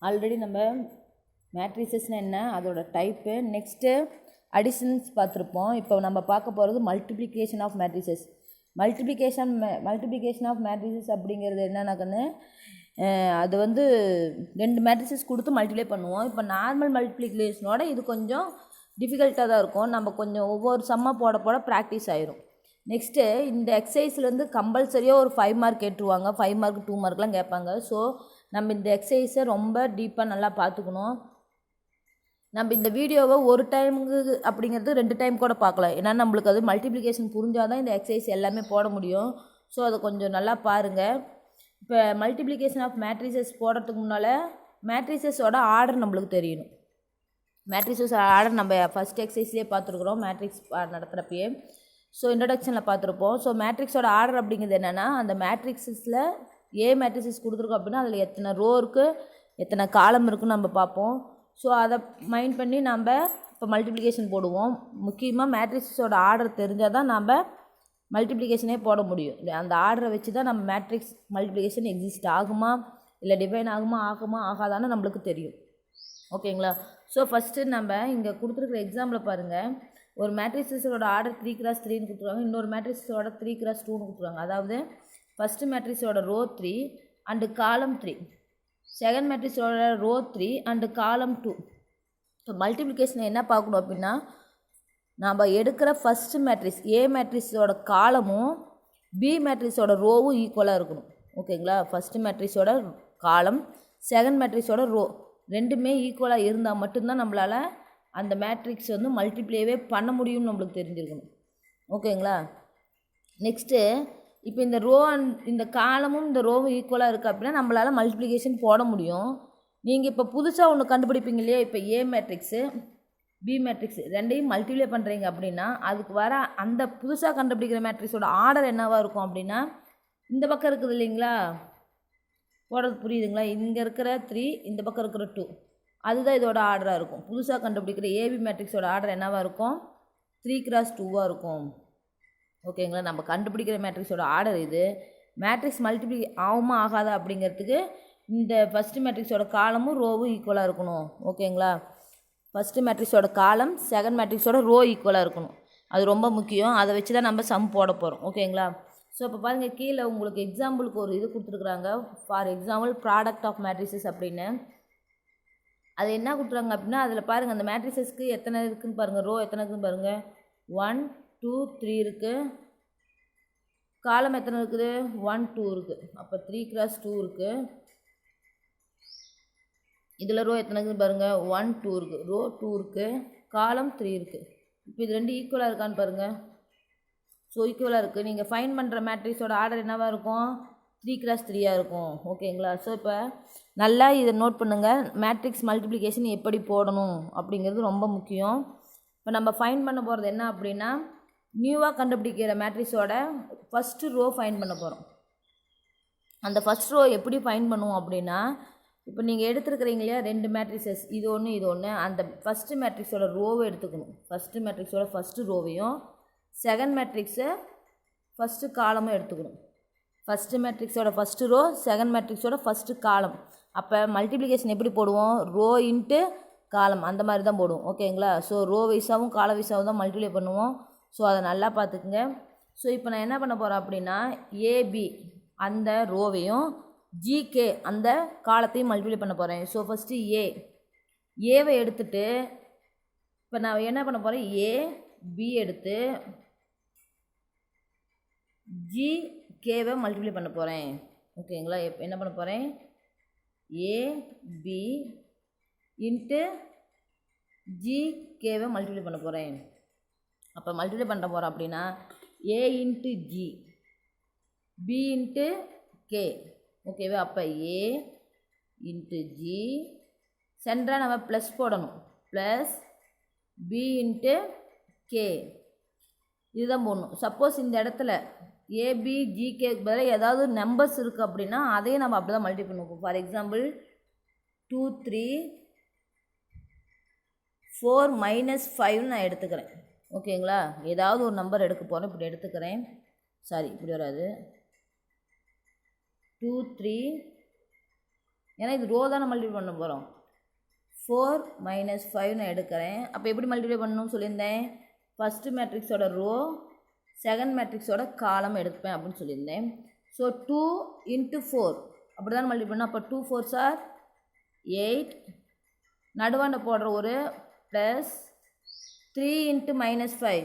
Already நம்ம மேட்ரிசஸ்னால் என்ன, அதோட டைப்பு, நெக்ஸ்ட்டு அடிஷன்ஸ் பார்த்துருப்போம். இப்போ நம்ம பார்க்க போகிறது multiplication of matrices. Multiplication of matrices அப்படிங்கிறது என்னன்னாக்கன்னு, அது வந்து 2 மேட்ரிசஸ் கொடுத்து மல்டிப்ளை பண்ணுவோம். இப்போ நார்மல் மல்டிப்ளிகேஷனோட இது கொஞ்சம் டிஃபிகல்ட்டாக தான் இருக்கும். நம்ம கொஞ்சம் ஒவ்வொரு சம்மாக போட போட ப்ராக்டிஸ் ஆயிரும். நெக்ஸ்ட்டு இந்த எக்ஸசைஸ்லேருந்து கம்பல்சரியாக ஒரு 5 மார்க் கேட்டுருவாங்க. 5 மார்க் 2 மார்க்லாம் கேட்பாங்க. ஸோ நம்ம இந்த எக்ஸசைஸை ரொம்ப டீப்பாக நல்லா பார்த்துக்கணும். நம்ம இந்த வீடியோவை ஒரு டைமுக்கு அப்படிங்கிறது 2 டைம் கூட பார்க்கலாம். ஏன்னா நம்மளுக்கு அது மல்டிப்ளிகேஷன் புரிஞ்சால் தான் இந்த எக்ஸசைஸ் எல்லாமே போட முடியும். ஸோ அதை கொஞ்சம் நல்லா பாருங்கள். இப்போ மல்டிப்ளிகேஷன் ஆஃப் மேட்ரிசஸ் போடுறதுக்கு முன்னால் மேட்ரிசஸோட ஆர்டர் நம்மளுக்கு தெரியணும். மேட்ரிசஸ் ஆர்டர் நம்ம ஃபஸ்ட் எக்ஸசைஸ்லேயே பார்த்துருக்குறோம், மேட்ரிக்ஸ் நடத்துகிறப்பயே. ஸோ இன்ட்ரடக்ஷனில் பார்த்துருப்போம். ஸோ மேட்ரிக்ஸோட ஆர்டர் அப்படிங்கிறது என்னென்னா, அந்த மேட்ரிக்ஸில் ஏ மேட்ரிசஸ் கொடுத்துருக்கோம் அப்படின்னா அதில் எத்தனை ரோ இருக்குது, எத்தனை காலம் இருக்குதுன்னு நம்ம பார்ப்போம். ஸோ அதை மைண்ட் பண்ணி நம்ம இப்போ மல்டிப்ளிகேஷன் போடுவோம். முக்கியமாக மேட்ரிக்ஸோட ஆர்டர் தெரிஞ்சால் தான் நம்ம மல்டிப்ளிகேஷனே போட முடியும். அந்த ஆர்டரை வச்சு தான் நம்ம மேட்ரிக்ஸ் மல்டிப்ளிகேஷன் எக்ஸிஸ்ட் ஆகுமா இல்லை டிஃபைன் ஆகுமா ஆகாதான்னு நம்மளுக்கு தெரியும். ஓகேங்களா? ஸோ ஃபஸ்ட்டு நம்ம இங்கே கொடுத்துருக்குற எக்ஸாம்பிள் பாருங்கள். ஒரு மேட்ரிக்ஸோட ஆர்டர் 3x3ன்னு கொடுத்துருவாங்க, இன்னொரு மேட்ரிக்ஸோட 3x2ன்னு கொடுத்துருவாங்க. அதாவது ஃபஸ்ட்டு மேட்ரிக்ஸோட ரோ 3 அண்டு காலம் 3, செகண்ட் மேட்ரிக்ஸோட ரோ 3 அண்டு காலம் 2. இப்போ மல்டிப்ளிகேஷனை என்ன பார்க்கணும் அப்படின்னா, நம்ம எடுக்கிற ஃபஸ்ட்டு மேட்ரிக்ஸ் ஏ மேட்ரிக்ஸோட காலமும் பி மேட்ரிக்ஸோட ரோவும் ஈக்குவலாக இருக்கணும். ஓகேங்களா? ஃபஸ்ட்டு மேட்ரிக்ஸோட காலம், செகண்ட் மேட்ரிக்ஸோட ரோ ரெண்டுமே ஈக்குவலாக இருந்தால் மட்டும்தான் நம்மளால் அந்த மேட்ரிக்ஸ் வந்து மல்டிப்ளேவே பண்ண முடியும்னு நம்மளுக்கு தெரிஞ்சிருக்கணும். ஓகேங்களா? நெக்ஸ்ட்டு இப்போ இந்த ரோ இந்த காலமும் இந்த ரோவும் ஈக்குவலாக இருக்குது அப்படின்னா நம்மளால் மல்டிப்ளிகேஷன் போட முடியும். நீங்கள் இப்போ புதுசாக ஒன்று கண்டுபிடிப்பீங்க இல்லையா, இப்போ ஏ மேட்ரிக்ஸு பி மேட்ரிக்ஸ் ரெண்டையும் மல்டிப்ளை பண்ணுறீங்க அப்படின்னா அதுக்கு வர அந்த புதுசாக கண்டுபிடிக்கிற மேட்ரிக்ஸோட ஆர்டர் என்னவாக இருக்கும் அப்படின்னா, இந்த பக்கம் இருக்குது இல்லைங்களா, போடுறது புரியுதுங்களா, இங்கே இருக்கிற 3 இந்த பக்கம் இருக்கிற 2 அதுதான் இதோட ஆர்டராக இருக்கும். புதுசாக கண்டுபிடிக்கிற ஏபி மேட்ரிக்ஸோட ஆர்டர் என்னவாக இருக்கும், 3x2 இருக்கும். ஓகேங்களா? நம்ம கண்டுபிடிக்கிற மேட்ரிக்ஸோட ஆர்டர் இது. மேட்ரிக்ஸ் மல்டிப்ளை ஆகுமா ஆகாதா அப்படிங்கிறதுக்கு இந்த ஃபஸ்ட்டு மேட்ரிக்ஸோட காலமும் ரோவும் ஈக்குவலாக இருக்கணும். ஓகேங்களா? ஃபஸ்ட்டு மேட்ரிக்ஸோட காலம் செகண்ட் மேட்ரிக்ஸோட ரோ ஈக்குவலாக இருக்கணும். அது ரொம்ப முக்கியம். அதை வச்சு தான் நம்ம சம் போட போகிறோம். ஓகேங்களா? ஸோ இப்போ பாருங்கள், கீழே உங்களுக்கு எக்ஸாம்பிளுக்கு ஒரு இது கொடுத்துருக்குறாங்க. For example product of matrices அப்படின்னு. அது என்ன கொடுத்துறாங்க அப்படின்னா, அதில் பாருங்கள் அந்த மேட்ரிசஸ்க்கு எத்தனை இருக்குதுன்னு பாருங்கள், ரோ எத்தனை இருக்குதுன்னு பாருங்கள். 1 2 3 இருக்குது. காலம் எத்தனை இருக்குது, 1 2 இருக்குது. அப்போ 3x2 இருக்குது. இதில் ரோ எத்தனை இருக்குது பாருங்கள், 1 2 இருக்குது, ரோ 2 இருக்குது, காலம் 3 இருக்குது. இப்போ இது ரெண்டு ஈக்குவலாக இருக்கான்னு பாருங்கள். ஸோ ஈக்குவலாக இருக்குது. நீங்கள் ஃபைன் பண்ணுற மேட்ரிக்ஸோட ஆர்டர் என்னவாக இருக்கும், 3x3 இருக்கும். ஓகேங்களா? ஸோ இப்போ நல்லா இதை நோட் பண்ணுங்கள். மேட்ரிக்ஸ் மல்டிப்ளிகேஷன் எப்படி போடணும் அப்படிங்கிறது ரொம்ப முக்கியம். இப்போ நம்ம ஃபைன் பண்ண போகிறது என்ன அப்படின்னா, நியூவாக கண்டுபிடிக்கிற மேட்ரிக்ஸோட ஃபஸ்ட்டு ரோ ஃபைன் பண்ண போகிறோம். அந்த ஃபஸ்ட் ரோ எப்படி ஃபைன் பண்ணுவோம் அப்படின்னா, இப்போ நீங்கள் எடுத்துருக்கிறீங்க இல்லையா 2 மேட்ரிக்ஸஸ், இது ஒன்று இது ஒன்று, அந்த ஃபஸ்ட்டு மேட்ரிக்ஸோட ரோவை எடுத்துக்கணும். ஃபஸ்ட்டு மேட்ரிக்ஸோட ஃபஸ்ட்டு ரோவையும் செகண்ட் மேட்ரிக்ஸை ஃபஸ்ட்டு காலமும் எடுத்துக்கணும். ஃபஸ்ட்டு மேட்ரிக்ஸோட ஃபஸ்ட்டு ரோ, செகண்ட் மேட்ரிக்ஸோட ஃபஸ்ட்டு காலம். அப்போ மல்டிப்ளிகேஷன் எப்படி போடுவோம், ரோ இன்ட்டு காலம் அந்த மாதிரி தான் போடுவோம். ஓகேங்களா? ஸோ ரோ வைஸாகவும் கால வைஸாகவும் தான் மல்டிப்ளை பண்ணுவோம். ஸோ அதை நல்லா பார்த்துக்குங்க. ஸோ இப்போ நான் என்ன பண்ண போகிறேன் அப்படின்னா, ஏபி அந்த ரோவையும் ஜிகே அந்த காலத்தையும் மல்டிப்ளை பண்ண போகிறேன். ஸோ ஃபஸ்ட்டு ஏவை எடுத்துட்டு இப்போ நான் என்ன பண்ண போகிறேன், ஏபி எடுத்து ஜிகேவை மல்டிப்ளை பண்ண போகிறேன். ஓகேங்களா? இப்போ என்ன பண்ண போகிறேன், ஏபி இன்ட்டு ஜிகேவை மல்டிப்ளை பண்ண போகிறேன். அப்போ மல்டிப்ளை பண்ண போகிறோம் அப்படின்னா A into G, B into K. ஓகேவா? அப்போ ஏ இன்ட்டு ஜி சென்டராக நம்ம ப்ளஸ் போடணும், ப்ளஸ் பி இன்ட்டு கே இதுதான் போடணும். சப்போஸ் இந்த இடத்துல ஏபி ஜிகேக்கு பதிலாக ஏதாவது நம்பர்ஸ் இருக்குது அப்படின்னா அதையும் நம்ம அப்படி தான் மல்டிப்ளை பண்ணுவோம். ஃபார் எக்ஸாம்பிள் 2 3 4 -5 நான் எடுத்துக்கிறேன். ஓகேங்களா? ஏதாவது ஒரு நம்பர் எடுக்க போகிறேன், இப்படி எடுத்துக்கிறேன். சாரி, இப்படி வராது. 2 3 ஏன்னா இது ரோ தானே மல்டிப்ளை பண்ண போகிறோம். 4 - 5 நான் எடுக்கிறேன். அப்போ எப்படி மல்டிப்ளை பண்ணணும்னு சொல்லியிருந்தேன், ஃபஸ்ட்டு மேட்ரிக்ஸோட ரோ செகண்ட் மேட்ரிக்ஸோட காலம் எடுப்பேன் அப்படின்னு சொல்லியிருந்தேன். ஸோ 2 × 4 அப்படி தான் மல்டிப்ளை பண்ணணும். அப்போ 2 4s are 8, நடுவாண்ட போடுற ஒரு ப்ளஸ் 3 × -5,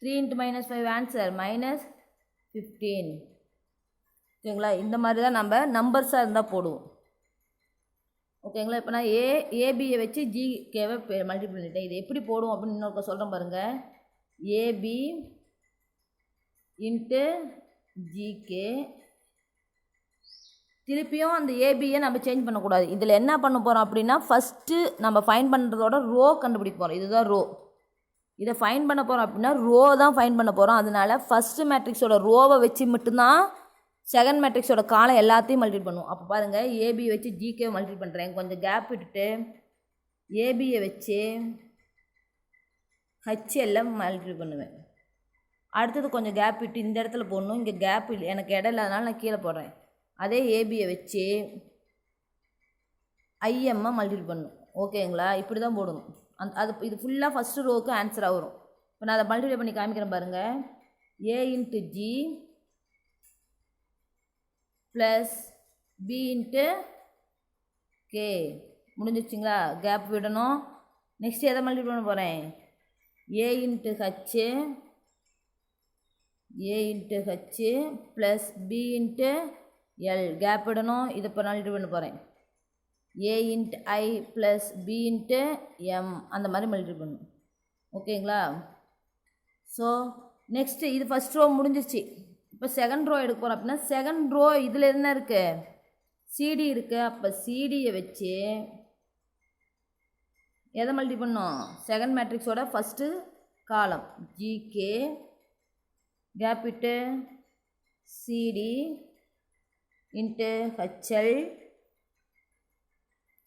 3 × -5 ஆன்சர் -15. ஓகேங்களா, இந்த மாதிரி தான் நம்ம நம்பர்ஸாக இருந்தால் போடுவோம். ஓகேங்களா, இப்போ நான் ஏபியை வச்சு ஜிகேவை மல்டிப்ளை பண்ணிட்டேன். இது எப்படி போடுவோம் அப்படின்னு இன்னொருக்க சொல்கிறேன் பாருங்கள். AB × GK. திருப்பியும் அந்த ஏபியை நம்ம சேஞ்ச் பண்ணக்கூடாது. இதில் என்ன பண்ண போகிறோம் அப்படின்னா, ஃபஸ்ட்டு நம்ம ஃபைன் பண்ணுறதோட ரோ கண்டுபிடிக்க போகிறோம். இதுதான் ரோ. இதை ஃபைன் பண்ண போகிறோம் அப்படின்னா ரோ தான் ஃபைன் பண்ண போகிறோம். அதனால ஃபஸ்ட்டு மேட்ரிக்ஸோட ரோவை வச்சு மட்டும்தான் செகண்ட் மேட்ரிக்ஸோட காலம் எல்லாத்தையும் மல்டிப்ளை பண்ணுவோம். அப்போ பாருங்கள், ஏபி வச்சு ஜிகே மல்டிப்ளை பண்ணுறேன். கொஞ்சம் கேப் விட்டுட்டு ஏபியை வச்சு ஹெச்எல்எம் மல்டிப்ளை பண்ணுவேன். அடுத்தது கொஞ்சம் கேப் விட்டு இந்த இடத்துல போடணும். இங்கே கேப் இல்லை, எனக்கு இடம் இல்லாதனால நான் கீழே போடுறேன். அதே ஏபியை வச்சு ஐஎம்மை மல்டிப்ளை பண்ணணும். ஓகேங்களா, இப்படி தான் போடணும். இது ஃபுல்லாக ஃபஸ்ட்டு ரோவுக்கு ஆன்சராக வரும். இப்போ நான் அதை மல்டிப்ளை பண்ணி காமிக்கிறேன் பாருங்கள். A × G plus B × K. முடிஞ்சிருச்சிங்களா, கேப் விடணும். நெக்ஸ்ட் எதை மல்டிப்ளை பண்ண போகிறேன், A × H, A × H plus B × L. Gap விடணும். இதை இப்போ மல்டிப்ளை பண்ண போகிறேன். A × I plus B × M. அந்த மாதிரி மல்டிப்ளை பண்ணணும். ஓகேங்களா, ஸோ நெக்ஸ்ட்டு இது ஃபஸ்ட் ரோ முடிஞ்சிருச்சு. இப்போ செகண்ட் ரோ எடுக்க போகிறோம் அப்படின்னா செகண்ட் ரோ இதில் என்ன இருக்குது, சிடி இருக்குது. அப்போ சிடியை வச்சு எதை மல்டிப்ளை பண்ணோம், செகண்ட் மேட்ரிக்ஸோட ஃபஸ்ட்டு காலம் ஜிகே கேப் விட்டு சிடி × ஹெச்எல்.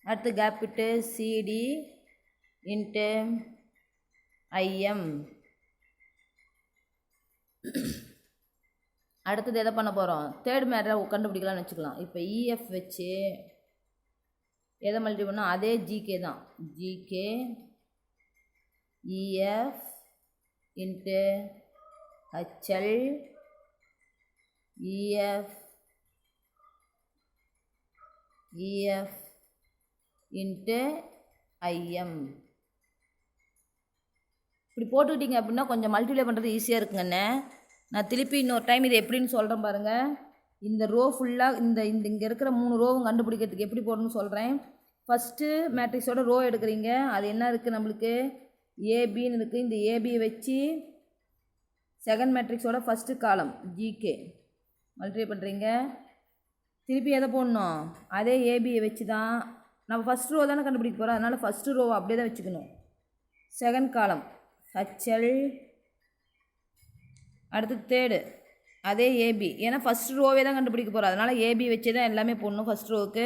அடுத்து கேப் விட்டு சிடி × ஐஎம். அடுத்தது எதை பண்ண போகிறோம், தேர்ட் மேட்ரை கண்டுபிடிக்கலாம்னு வச்சுக்கலாம். இப்போ இஎஃப் வச்சு எதை மல்டிப்ளை பண்ணோம், அதே ஜிகே தான். GK EF × HL EF × IM. இப்படி போட்டுக்கிட்டீங்க அப்படின்னா கொஞ்சம் மல்டிப்ளை பண்ணுறது ஈஸியாக இருக்குங்கண்ணே. நான் திருப்பி இன்னொரு டைம் இது எப்படின்னு சொல்கிறேன் பாருங்கள். இந்த ரோ ஃபுல்லாக இங்கே இருக்கிற 3 ரோவும் கண்டுபிடிக்கிறதுக்கு எப்படி போடணும்னு சொல்கிறேன். ஃபஸ்ட்டு மேட்ரிக்ஸோட ரோ எடுக்கிறீங்க. அது என்ன இருக்குது நம்மளுக்கு, ஏபின்னு இருக்குது. இந்த ஏபியை வச்சு செகண்ட் மேட்ரிக்ஸோட ஃபஸ்ட்டு காலம் ஜிகே மல்டிப்ளை பண்ணுறீங்க. திருப்பி எதை போடணும், அதே ஏபியை வச்சு தான் நம்ம ஃபஸ்ட் ரோ தானே கண்டுபிடிக்க போகிறோம். அதனால் ஃபஸ்ட்டு ரோவை அப்படியே தான் வச்சுக்கணும். Second column HL. அடுத்து தேர்டு அதே ஏபி, ஏன்னா ஃபஸ்ட் ரோவே தான் கண்டுபிடிக்க போகிறோம். அதனால் ஏபி வச்சு தான் எல்லாமே போடணும். ஃபஸ்ட் ரோவுக்கு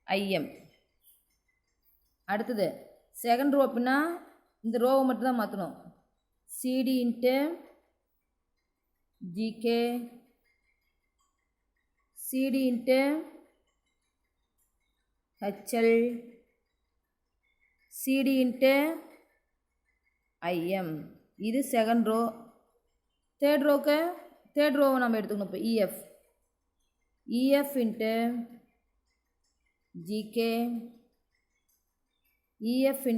ஐஎம். அடுத்தது செகண்ட் ரோ அப்படின்னா இந்த ரோவை மட்டும் தான் மாற்றணும். C D × G K C D × H L C D × I M. இது செகண்ட் ரோ. தேர்ட் ரோவை நம்ம எடுத்துக்கணும். இப்போ E F × G K EF ×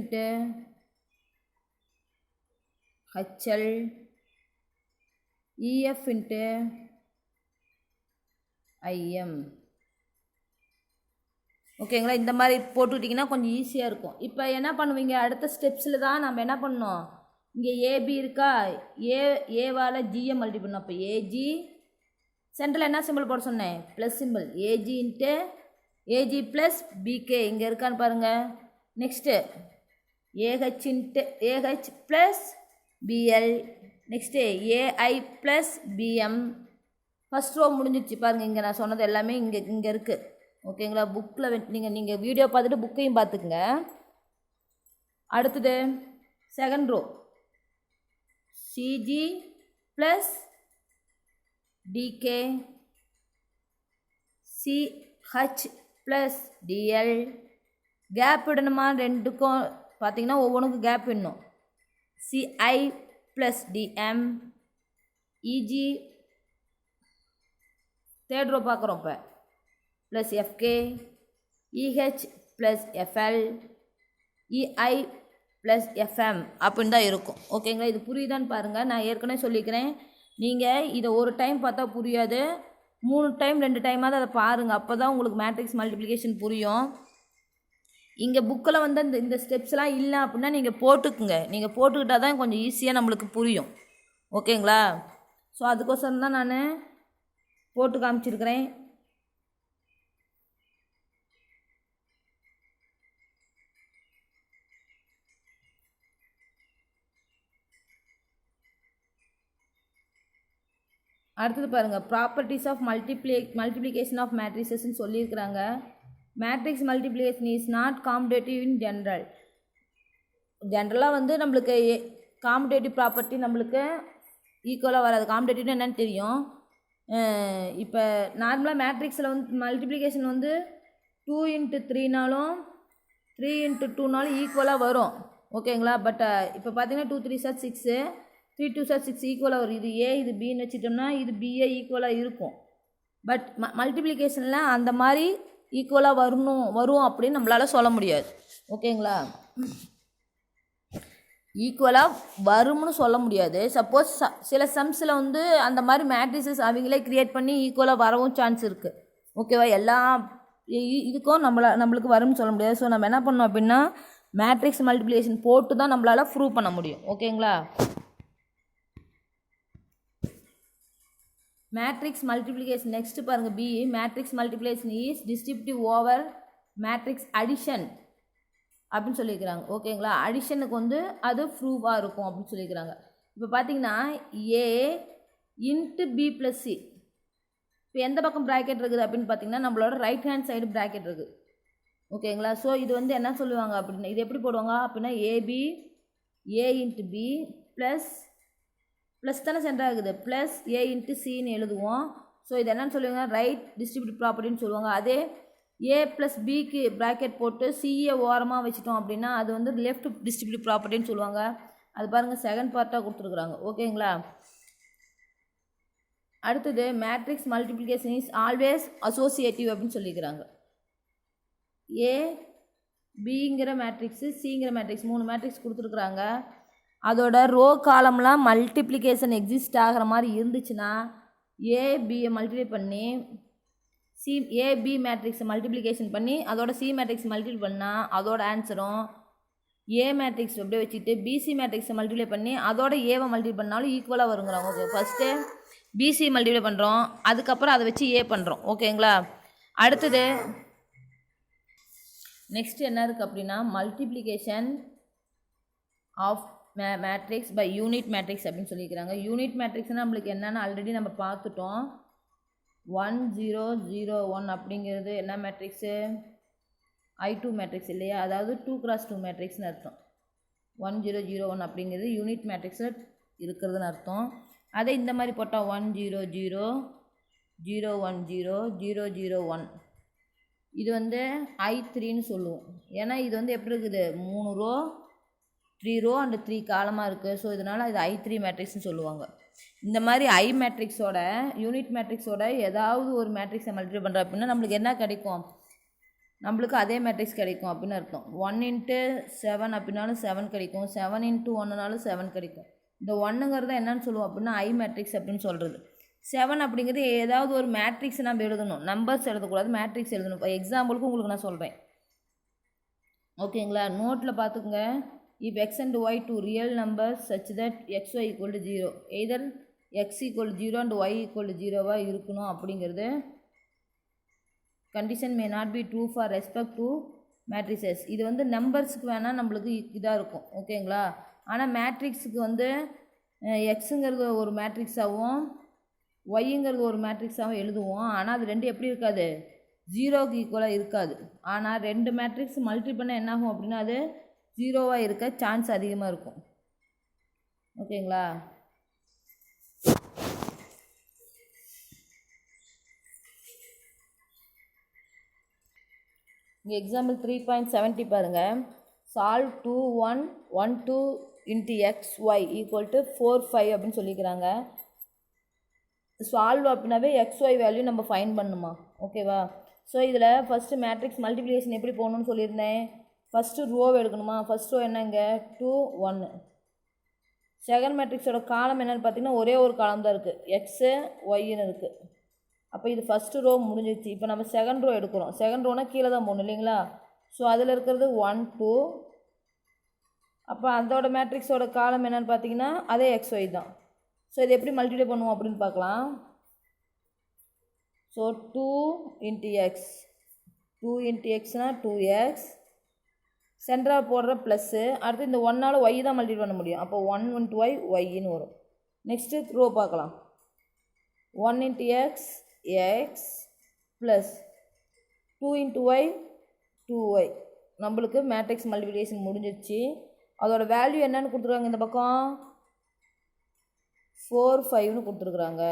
HL EF × I M. ஓகேங்களா, இந்த மாதிரி போட்டுக்கிட்டிங்கன்னா கொஞ்சம் ஈஸியாக இருக்கும். இப்போ என்ன பண்ணுவீங்க, அடுத்த ஸ்டெப்ஸில் தான் நம்ம என்ன பண்ணணும், இங்கே ஏபி இருக்கா, ஏவால் ஜியை மல்டிப்ளை பண்ணோம். அப்போ ஏஜி சென்டரில் என்ன சிம்பிள் போட சொன்னேன், plus simple. AG × AG plus BK இங்கே இருக்கான்னு பாருங்கள். Next AH plus BL. Next AI plus BM. First row முடிஞ்சிடுச்சு பாருங்கள். இங்கே நான் சொன்னது எல்லாமே இங்கே இருக்குது. ஓகேங்களா, புக்கில் நீங்கள் வீடியோ பார்த்துட்டு புக்கையும் பார்த்துக்குங்க. அடுத்தது second row C G plus D K C H plus D L. Gap விடணுமா ரெண்டுக்கும் பார்த்தீங்கன்னா ஒவ்வொன்றுக்கும் கேப் விடணும். C I plus D M E G third row பார்க்குறோம் இப்போ plus F K E H plus F L E I plus F M அப்படின்னு தான் இருக்கும். ஓகேங்களா, இது புரியுதான்னு பாருங்கள். நான் ஏற்கனவே சொல்லிக்கிறேன், நீங்கள் இதை ஒரு டைம் பார்த்தா புரியாது, 3 டைம் 2 டைமாவது அதை பாருங்கள். அப்போ தான் உங்களுக்கு மேட்ரிக்ஸ் மல்டிப்ளிகேஷன் புரியும். இங்கே புக்கில் வந்து இந்த ஸ்டெப்ஸ்லாம் இல்லை அப்படின்னா நீங்கள் போட்டுக்குங்க. நீங்கள் போட்டுக்கிட்டால் தான் கொஞ்சம் ஈஸியாக நம்மளுக்கு புரியும். ஓகேங்களா, ஸோ அதுக்கோசரம் தான் நான் போட்டு காமிச்சிருக்கிறேன். அடுத்தது பாருங்கள், ப்ராப்பர்ட்டிஸ் ஆஃப் மல்டிப்ளிகேஷன் ஆஃப் மேட்ரிசஸ்ன்னு சொல்லியிருக்கிறாங்க. Matrix multiplication is not competitive in general. ஜென்ரலாக வந்து நம்மளுக்கு காம்படேட்டிவ் ப்ராப்பர்ட்டி நம்மளுக்கு ஈக்குவலாக வராது. காம்படேட்டிவ்னு என்னென்னு தெரியும். இப்போ நார்மலாக மேட்ரிக்ஸில் வந்து மல்டிப்ளிகேஷன் வந்து 2 × 3னாலும் 3 × 2னாலும் ஈக்குவலாக வரும். ஓகேங்களா, பட் இப்போ பார்த்தீங்கன்னா 2 3 சார் 6, 3 2 சார் 6 ஈக்குவலாக வரும். இது ஏ இது பின்னு வச்சுட்டோம்னா இது பிஏ ஈக்குவலாக இருக்கும். பட் மல்டிப்ளிகேஷனில் அந்த மாதிரி ஈக்குவலாக வரும் அப்படின்னு நம்மளால் சொல்ல முடியாது. ஓகேங்களா, ஈக்குவலாக வரும்னு சொல்ல முடியாது. சப்போஸ் சில சம்ஸில் வந்து அந்த மாதிரி மேட்ரிசஸ் அவங்களே க்ரியேட் பண்ணி ஈக்குவலாக வரவும் சான்ஸ் இருக்குது. ஓகேவா, எல்லா இதுக்கும் நம்மளுக்கு வரும்னு சொல்ல முடியாது. ஸோ நம்ம என்ன பண்ணோம் அப்படின்னா மேட்ரிக்ஸ் மல்டிப்ளிகேஷன் போட்டு தான் நம்மளால் ப்ரூவ் பண்ண முடியும். ஓகேங்களா, மேட்ரிக்ஸ் மல்டிப்ளிகேஷன் நெக்ஸ்ட்டு பாருங்கள், B matrix multiplication is distributive over matrix addition அப்படின்னு சொல்லியிருக்கிறாங்க. ஓகேங்களா, அடிஷனுக்கு வந்து அது ப்ரூவாக இருக்கும் அப்படின்னு சொல்லியிருக்கிறாங்க. இப்போ பார்த்தீங்கன்னா A into B plus C. இப்போ எந்த பக்கம் ப்ராக்கெட் இருக்குது அப்படின்னு பார்த்தீங்கன்னா நம்மளோட ரைட் ஹேண்ட் சைடு ப்ராக்கெட் இருக்குது. ஓகேங்களா, ஸோ இது வந்து என்ன சொல்லுவாங்க அப்படின்னா இது எப்படி போடுவாங்க அப்படின்னா AB A into B plus தானே சென்டர் ஆகுது ப்ளஸ் ஏ இன்ட்டு சின்னு எழுதுவோம். ஸோ இது என்னன்னு சொல்லுவாங்க ரைட் டிஸ்ட்ரிபியூட்டிவ் ப்ராப்பர்ட்டின்னு சொல்லுவாங்க. அதே ஏ ப்ளஸ் பிக்கு ப்ராக்கெட் போட்டு சிஏ ஓரமாக வச்சுட்டோம் அப்படின்னா அது வந்து லெஃப்ட் டிஸ்ட்ரிபியூட்டிவ் ப்ராப்பர்ட்டின்னு சொல்லுவாங்க. அது பாருங்கள் செகண்ட் பார்ட்டாக கொடுத்துருக்குறாங்க. ஓகேங்களா, அடுத்தது matrix multiplication is always associative அப்படின்னு சொல்லிக்கிறாங்க. ஏ பிங்கிற மேட்ரிக்ஸு சிங்கிற மேட்ரிக்ஸ் 3 மேட்ரிக்ஸ் கொடுத்துருக்குறாங்க. அதோட ரோ காலம்லாம் மல்டிப்ளிகேஷன் எக்ஸிஸ்ட் ஆகிற மாதிரி இருந்துச்சுன்னா ஏபியை மல்டிப்ளை பண்ணி ஏபி மேட்ரிக்ஸை மல்டிப்ளிகேஷன் பண்ணி அதோட சி மேட்ரிக்ஸ் மல்டிப்ளை பண்ணால் அதோட ஆன்சரும் ஏ மேட்ரிக்ஸ் அப்படியே வச்சுட்டு பிசி மேட்ரிக்ஸை மல்டிப்ளை பண்ணி அதோட ஏவை மல்டிப்ளை பண்ணாலும் ஈக்குவலாக வருங்கிறாங்க. ஓகே, ஃபஸ்ட்டு பிசி மல்டிப்ளை பண்ணுறோம், அதுக்கப்புறம் அதை வச்சு ஏ பண்ணுறோம். ஓகேங்களா, அடுத்தது நெக்ஸ்ட் என்ன இருக்குது அப்படின்னா multiplication of matrix by unit matrix அப்படின்னு சொல்லியிருக்கிறாங்க. யூனிட் மேட்ரிக்ஸ்னால் நம்மளுக்கு என்னென்னு ஆல்ரெடி நம்ம பார்த்துட்டோம். 1 0 0 1 அப்படிங்கிறது என்ன மேட்ரிக்ஸு I2 மேட்ரிக்ஸ் இல்லையா, அதாவது 2 × 2 மேட்ரிக்ஸ்னு அர்த்தம். 1 0 0 1 அப்படிங்கிறது யூனிட் மேட்ரிக்ஸில் இருக்கிறதுன்னு அர்த்தம். அதே இந்த மாதிரி போட்டால் 1 0 0 0 1 0 0 0 1 இது வந்து I3ன்னு சொல்லுவோம். ஏன்னா இது வந்து எப்படி இருக்குது 3 ரோ 3 ரோ அண்ட் 3 காலமாக இருக்குது. ஸோ இதனால் இது I3 மேட்ரிக்ஸ்னு சொல்லுவாங்க. இந்த மாதிரி ஐ மேட்ரிக்ஸோட யூனிட் மேட்ரிக்ஸோட ஏதாவது ஒரு மேட்ரிக்ஸை மல்டிப்ளை பண்ணுற அப்படின்னா நம்மளுக்கு என்ன கிடைக்கும், நம்மளுக்கு அதே மேட்ரிக்ஸ் கிடைக்கும் அப்படின்னு அர்த்தம். 1 × 7 அப்படின்னாலும் 7 கிடைக்கும், 7 × 1னாலும் 7 கிடைக்கும். இந்த 1ங்கிறத என்னன்னு சொல்லுவோம் அப்படின்னா ஐ மேட்ரிக்ஸ் அப்படின்னு சொல்கிறது. 7 அப்படிங்கிறது ஏதாவது ஒரு மேட்ரிக்ஸ் நம்ம எழுதணும், நம்பர்ஸ் எழுதக்கூடாது, மேட்ரிக்ஸ் எழுதணும். இப்போ எக்ஸாம்பிளுக்கு உங்களுக்கு நான் சொல்கிறேன். ஓகேங்களா, நோட்டில் பார்த்துக்குங்க. If x and y two real numbers such that xy equal to 0, either x equal to 0 and y equal to 0 இருக்கணும் அப்படிங்கிறது condition may not be true for respect to matrices. இது வந்து நம்பர்ஸுக்கு வேணால் நம்மளுக்கு இதாக இருக்கும். ஓகேங்களா, ஆனால் மேட்ரிக்ஸுக்கு வந்து எக்ஸுங்கிறது ஒரு மேட்ரிக்ஸாகவும் ஒய்ங்கிறது ஒரு மேட்ரிக்ஸாகவும் எழுதுவோம். ஆனால் அது ரெண்டு எப்படி இருக்காது, 0க்கு ஈக்குவலாக இருக்காது. ஆனால் 2 மேட்ரிக்ஸ் மல்டிப்ளை பண்ணால் என்னாகும் அப்படின்னா அது 0வாக இருக்க சான்ஸ் அதிகமாக இருக்கும். ஓகேங்களா, இங்கே எக்ஸாம்பிள் 3.70 பாருங்கள். Solve 2 1 1 2 into xy equal to 4 5 அப்படின்னு சொல்லிக்கிறாங்க. சால்வ் அப்படின்னாவே xy வேல்யூ நம்ம ஃபைண்ட் பண்ணுமா, ஓகேவா? ஸோ இதில் ஃபஸ்ட்டு மேட்ரிக்ஸ் மல்டிப்ளிகேஷன் எப்படி போகணுன்னு சொல்லியிருந்தேன். ஃபஸ்ட்டு ரோவை எடுக்கணுமா. ஃபஸ்ட் ரோ என்னங்க 2 1. செகண்ட் மேட்ரிக்ஸோட காலம் என்னென்னு பார்த்தீங்கன்னா ஒரே ஒரு காலம் தான் இருக்குது, எக்ஸு ஒய்ன்னு இருக்குது. அப்போ இது ஃபஸ்ட்டு ரோ முடிஞ்சிச்சு. இப்போ நம்ம செகண்ட் ரோ எடுக்கிறோம். செகண்ட் ரோனா கீழே தான் போகணும் இல்லைங்களா. ஸோ அதில் இருக்கிறது 1 2. அப்போ அதோட மேட்ரிக்ஸோட காலம் என்னென்னு பார்த்தீங்கன்னா அதே எக்ஸ் ஒய் தான். ஸோ இது எப்படி மல்டிப்ளை பண்ணுவோம் அப்படின்னு பார்க்கலாம். So 2 into x 2 into xனால் 2x. சென்டராக போடுற ப்ளஸ்ஸு. அடுத்து இந்த 1ஆல் ஒய் தான் மல்டிப்ளை பண்ண முடியும். அப்போ 1 into y ஒய்ன்னு வரும். நெக்ஸ்ட்டு ரோ பார்க்கலாம். 1 into x x plus 2 into y 2y. நம்மளுக்கு மேட்ரிக்ஸ் மல்டிப்ளிகேஷன் முடிஞ்சிடுச்சு. அதோட வேல்யூ என்னன்னு கொடுத்துருக்காங்க இந்த பக்கம் 4 5ன்னு கொடுத்துருக்குறாங்க,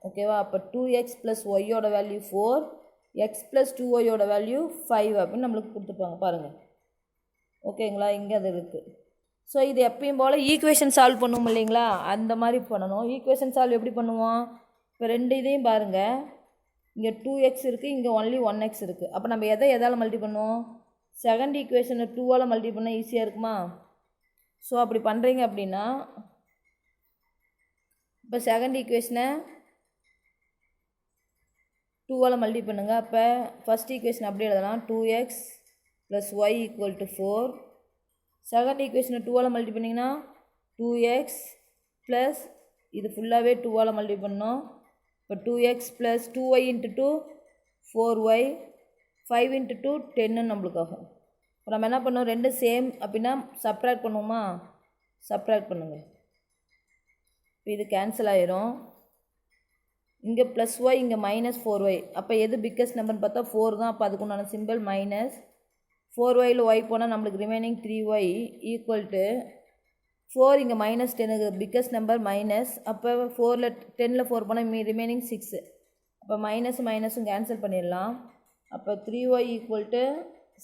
ஓகேவா. அப்போ 2x ப்ளஸ் ஒய்யோட வேல்யூ 4, எக்ஸ் ப்ளஸ் 2yயோட வேல்யூ 5 அப்படின்னு நம்மளுக்கு கொடுத்துருப்பாங்க பாருங்கள், ஓகேங்களா. இங்கே அது இருக்குது. ஸோ இது எப்பயும் போல் ஈக்குவேஷன் சால்வ் பண்ணுவோம் இல்லைங்களா, அந்த மாதிரி பண்ணணும். ஈக்குவேஷன் சால்வ் எப்படி பண்ணுவோம். இப்போ ரெண்டு இதையும் பாருங்கள். இங்கே 2x இருக்குது, இங்கே ஒன்லி 1x இருக்குது. அப்போ நம்ம எதால் மல்டி பண்ணுவோம். செகண்ட் ஈக்குவேஷனை 2ஆல் மல்டி பண்ணால் ஈஸியாக இருக்குமா. ஸோ அப்படி பண்ணுறீங்க அப்படின்னா இப்போ செகண்ட் ஈக்குவேஷனை 2ஆல் மல்டி பண்ணுங்கள். அப்போ ஃபஸ்ட் ஈக்குவேஷன் அப்படி எழுதலாம் 2x plus Y equal to 4. Second ஈக்குவேஷனை 2ஆல் மல்டி பண்ணிங்கன்னா 2x ப்ளஸ் இது ஃபுல்லாகவே 2ஆல் மல்டி பண்ணோம். இப்போ 2x plus 2y into 2 4y 5 into 2 10ன்னு நம்மளுக்கு ஆகும். இப்போ நம்ம என்ன பண்ணோம், ரெண்டு சேம் அப்படின்னா சப்ராக்ட் பண்ணுவோமா. சப்ராக்ட் பண்ணுங்கள். இப்போ இது கேன்சல் ஆயிரும். இங்கே ப்ளஸ் ஒய் இங்கே மைனஸ் 4y. அப்போ எது பிக்கஸ்ட் நம்பர்னு பார்த்தா 4 தான். அப்போ அதுக்கு உண்டான சிம்பிள் மைனஸ் 4yயில் ஒய் போனால் நம்மளுக்கு ரிமைனிங் 3y ஈக்குவல் டு 4. இங்கே மைனஸ் 10 பிக்கஸ்ட் நம்பர் மைனஸ். அப்போ 4ல் 10ல் 4 போனால் ரிமைனிங் 6. அப்போ மைனஸும் கேன்சல் பண்ணிடலாம். அப்போ 3y ஈக்குவல் டு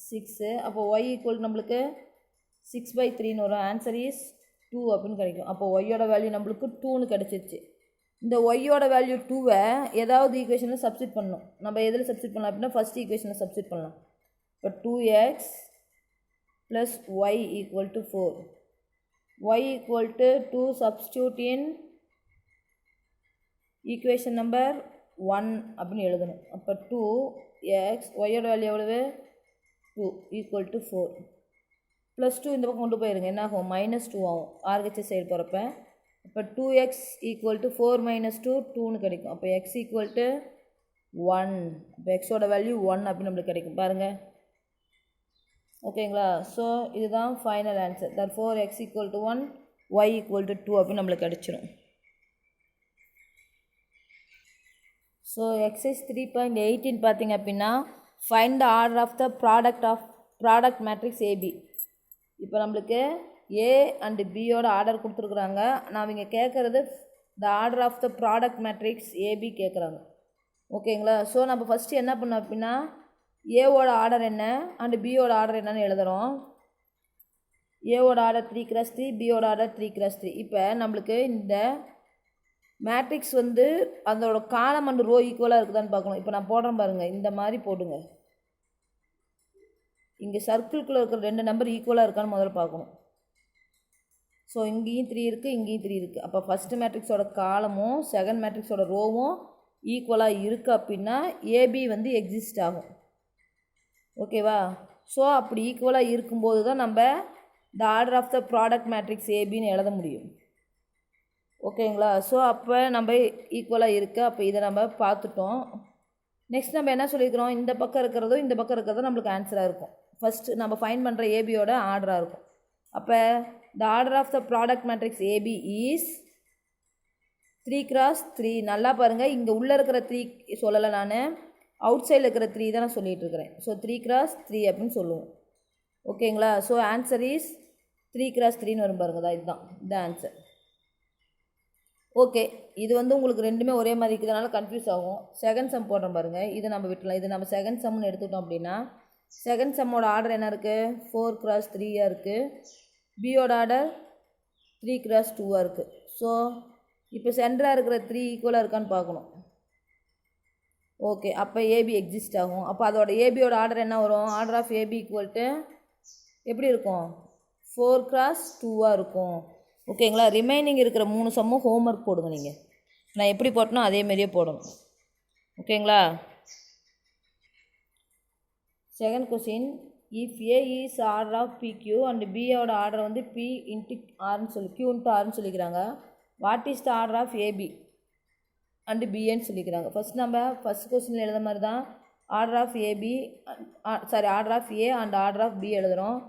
6. அப்போ ஒய் ஈக்குவல் நம்மளுக்கு 6/3ன்னு வரும். ஆன்சர் இஸ் 2 அப்படின்னு கிடைக்கும். அப்போ ஒய்யோட வேல்யூ நம்மளுக்கு 2ன்னு கிடச்சிருச்சு. இந்த ஒய்யோட வேல்யூ 2வை ஏதாவது ஈக்குவேஷனில் சப்ஸ்டிட் பண்ணணும். நம்ம எதில் சப்ஸ்டிட் பண்ணலாம் அப்படின்னா ஃபஸ்ட் ஈக்குவேஷனில் சப்ஸ்டிட் பண்ணலாம். இப்போ 2x plus Y equal to 4. Y equal to 2 substitute in equation number 1 அப்படின்னு எழுதணும். அப்போ 2x ஒய்யோட வேல்யூ எவ்வளவு 2 ஈக்குவல் டு 4 ப்ளஸ் 2 இந்த பக்கம் கொண்டு போயிருங்க. என்ன ஆகும், -2 ஆகும் ஆர்ஹெச்எஸ் சைடு போகிறப்ப. இப்போ 2x ஈக்குவல் டு 4 - 2 2ன்னு கிடைக்கும். அப்போ x ஈக்குவல் டு 1. இப்போ எக்ஸோட வேல்யூ 1 அப்படின்னு நம்மளுக்கு கிடைக்கும் பாருங்கள், ஓகேங்களா. ஸோ இதுதான் final answer. therefore x equal to 1 y equal to 2 அப்படின்னு நம்மளுக்கு கிடச்சிரும். ஸோ எக்ஸைஸ் 3.18 பார்த்திங்க அப்படின்னா find the order of the product matrix AB. இப்போ நம்மளுக்கு ஏ அண்டு பியோட ஆர்டர் கொடுத்துருக்குறாங்க. நான் இங்கே கேட்குறது the order of the product matrix AB கேட்குறாங்க, ஓகேங்களா. ஸோ நம்ம ஃபஸ்ட்டு என்ன பண்ணோம் அப்படின்னா ஏவோட ஆர்டர் என்ன அண்டு பியோட ஆர்டர் என்னன்னு எழுதுகிறோம். ஏவோட ஆர்டர் 3x3, பியோட ஆர்டர் 3x3. இப்போ நம்மளுக்கு இந்த மேட்ரிக்ஸ் வந்து அதோட காலம் அண்டு ரோ ஈக்குவலாக இருக்குதான்னு பார்க்கணும். இப்போ நான் போடுறேன் பாருங்கள், இந்த மாதிரி போடுங்க. இங்கே சர்க்கிள்குள்ளே இருக்கிற ரெண்டு நம்பர் ஈக்குவலாக இருக்கான்னு முதல்ல பார்க்கணும். ஸோ இங்கேயும் 3 இருக்குது, இங்கேயும் 3 இருக்குது. அப்போ ஃபஸ்ட்டு மேட்ரிக்ஸோட காலமும் செகண்ட் மேட்ரிக்ஸோட ரோவும் ஈக்குவலாக இருக்குது அப்படின்னா ஏபி வந்து எக்ஸிஸ்ட் ஆகும், ஓகேவா. ஸோ அப்படி ஈக்குவலாக இருக்கும்போது தான் நம்ம the order of the product matrix ஏபின்னு எழுத முடியும், ஓகேங்களா. ஸோ அப்போ நம்ம ஈக்குவலாக இருக்குது. அப்போ இதை நம்ம பார்த்துட்டோம். நெக்ஸ்ட் நம்ம என்ன சொல்லியிருக்கிறோம், இந்த பக்கம் இருக்கிறதோ இந்த பக்கம் இருக்கிறதோ நம்மளுக்கு ஆன்சராக இருக்கும். ஃபஸ்ட்டு நம்ம ஃபைண்ட் பண்ணுற ஏபியோட ஆர்டராக இருக்கும். அப்போ the order of the product matrix AB is 3x3. நல்லா பாருங்கள், இங்கே உள்ளே இருக்கிற 3 சொல்லலை, நான் அவுட் சைடில் இருக்கிற 3 தான் நான் சொல்லிகிட்டு இருக்கிறேன். ஸோ 3x3 அப்படின்னு சொல்லுவோம், ஓகேங்களா. ஸோ ஆன்சர் இஸ் 3x3ன்னு வரும் பாருங்க தான், இதுதான் இந்த ஆன்சர். ஓகே, இது வந்து உங்களுக்கு ரெண்டுமே ஒரே மாதிரி இருக்கிறதுனால கன்ஃபியூஸ் ஆகும். செகண்ட் சம் போடுறோம் பாருங்கள், இது நம்ம விட்டுலாம். இது நம்ம செகண்ட் சம்னு எடுத்துக்கிட்டோம் அப்படின்னா செகண்ட் சம்மோட ஆர்டர் என்ன இருக்குது? 4x3 இருக்குது. பியோட ஆர்டர் 3x2 இருக்குது. ஸோ இப்போ சென்டராக இருக்கிற 3 ஈக்குவலாக இருக்கான்னு பார்க்கணும். ஓகே, அப்போ ஏபி எக்ஸிஸ்ட் ஆகும். அப்போ அதோட ஏபியோட ஆர்டர் என்ன வரும்? ஆர்டர் ஆஃப் ஏபி ஈக்குவல்ட்டு எப்படி இருக்கும்? 4x2 இருக்கும். ஓகேங்களா? ரிமைனிங் இருக்கிற 3 சம்மும் ஹோம்ஒர்க் போடுங்க. நீங்கள் நான் எப்படி போட்டனோ அதேமாரியே போடணும். ஓகேங்களா? Second question, if A is order of P Q and பியோட ஆர்டர் வந்து பி இன்ட்டு ஆர்னு சொல்லி கியூ இன்ட்டு ஆர்னு சொல்லிக்கிறாங்க. What is the order of A B and பிஏன்னு சொல்லிக்கிறாங்க. ஃபஸ்ட் கொஸ்டினில் எழுத மாதிரி தான் order of A B order of A and order of B எழுதுகிறோம்.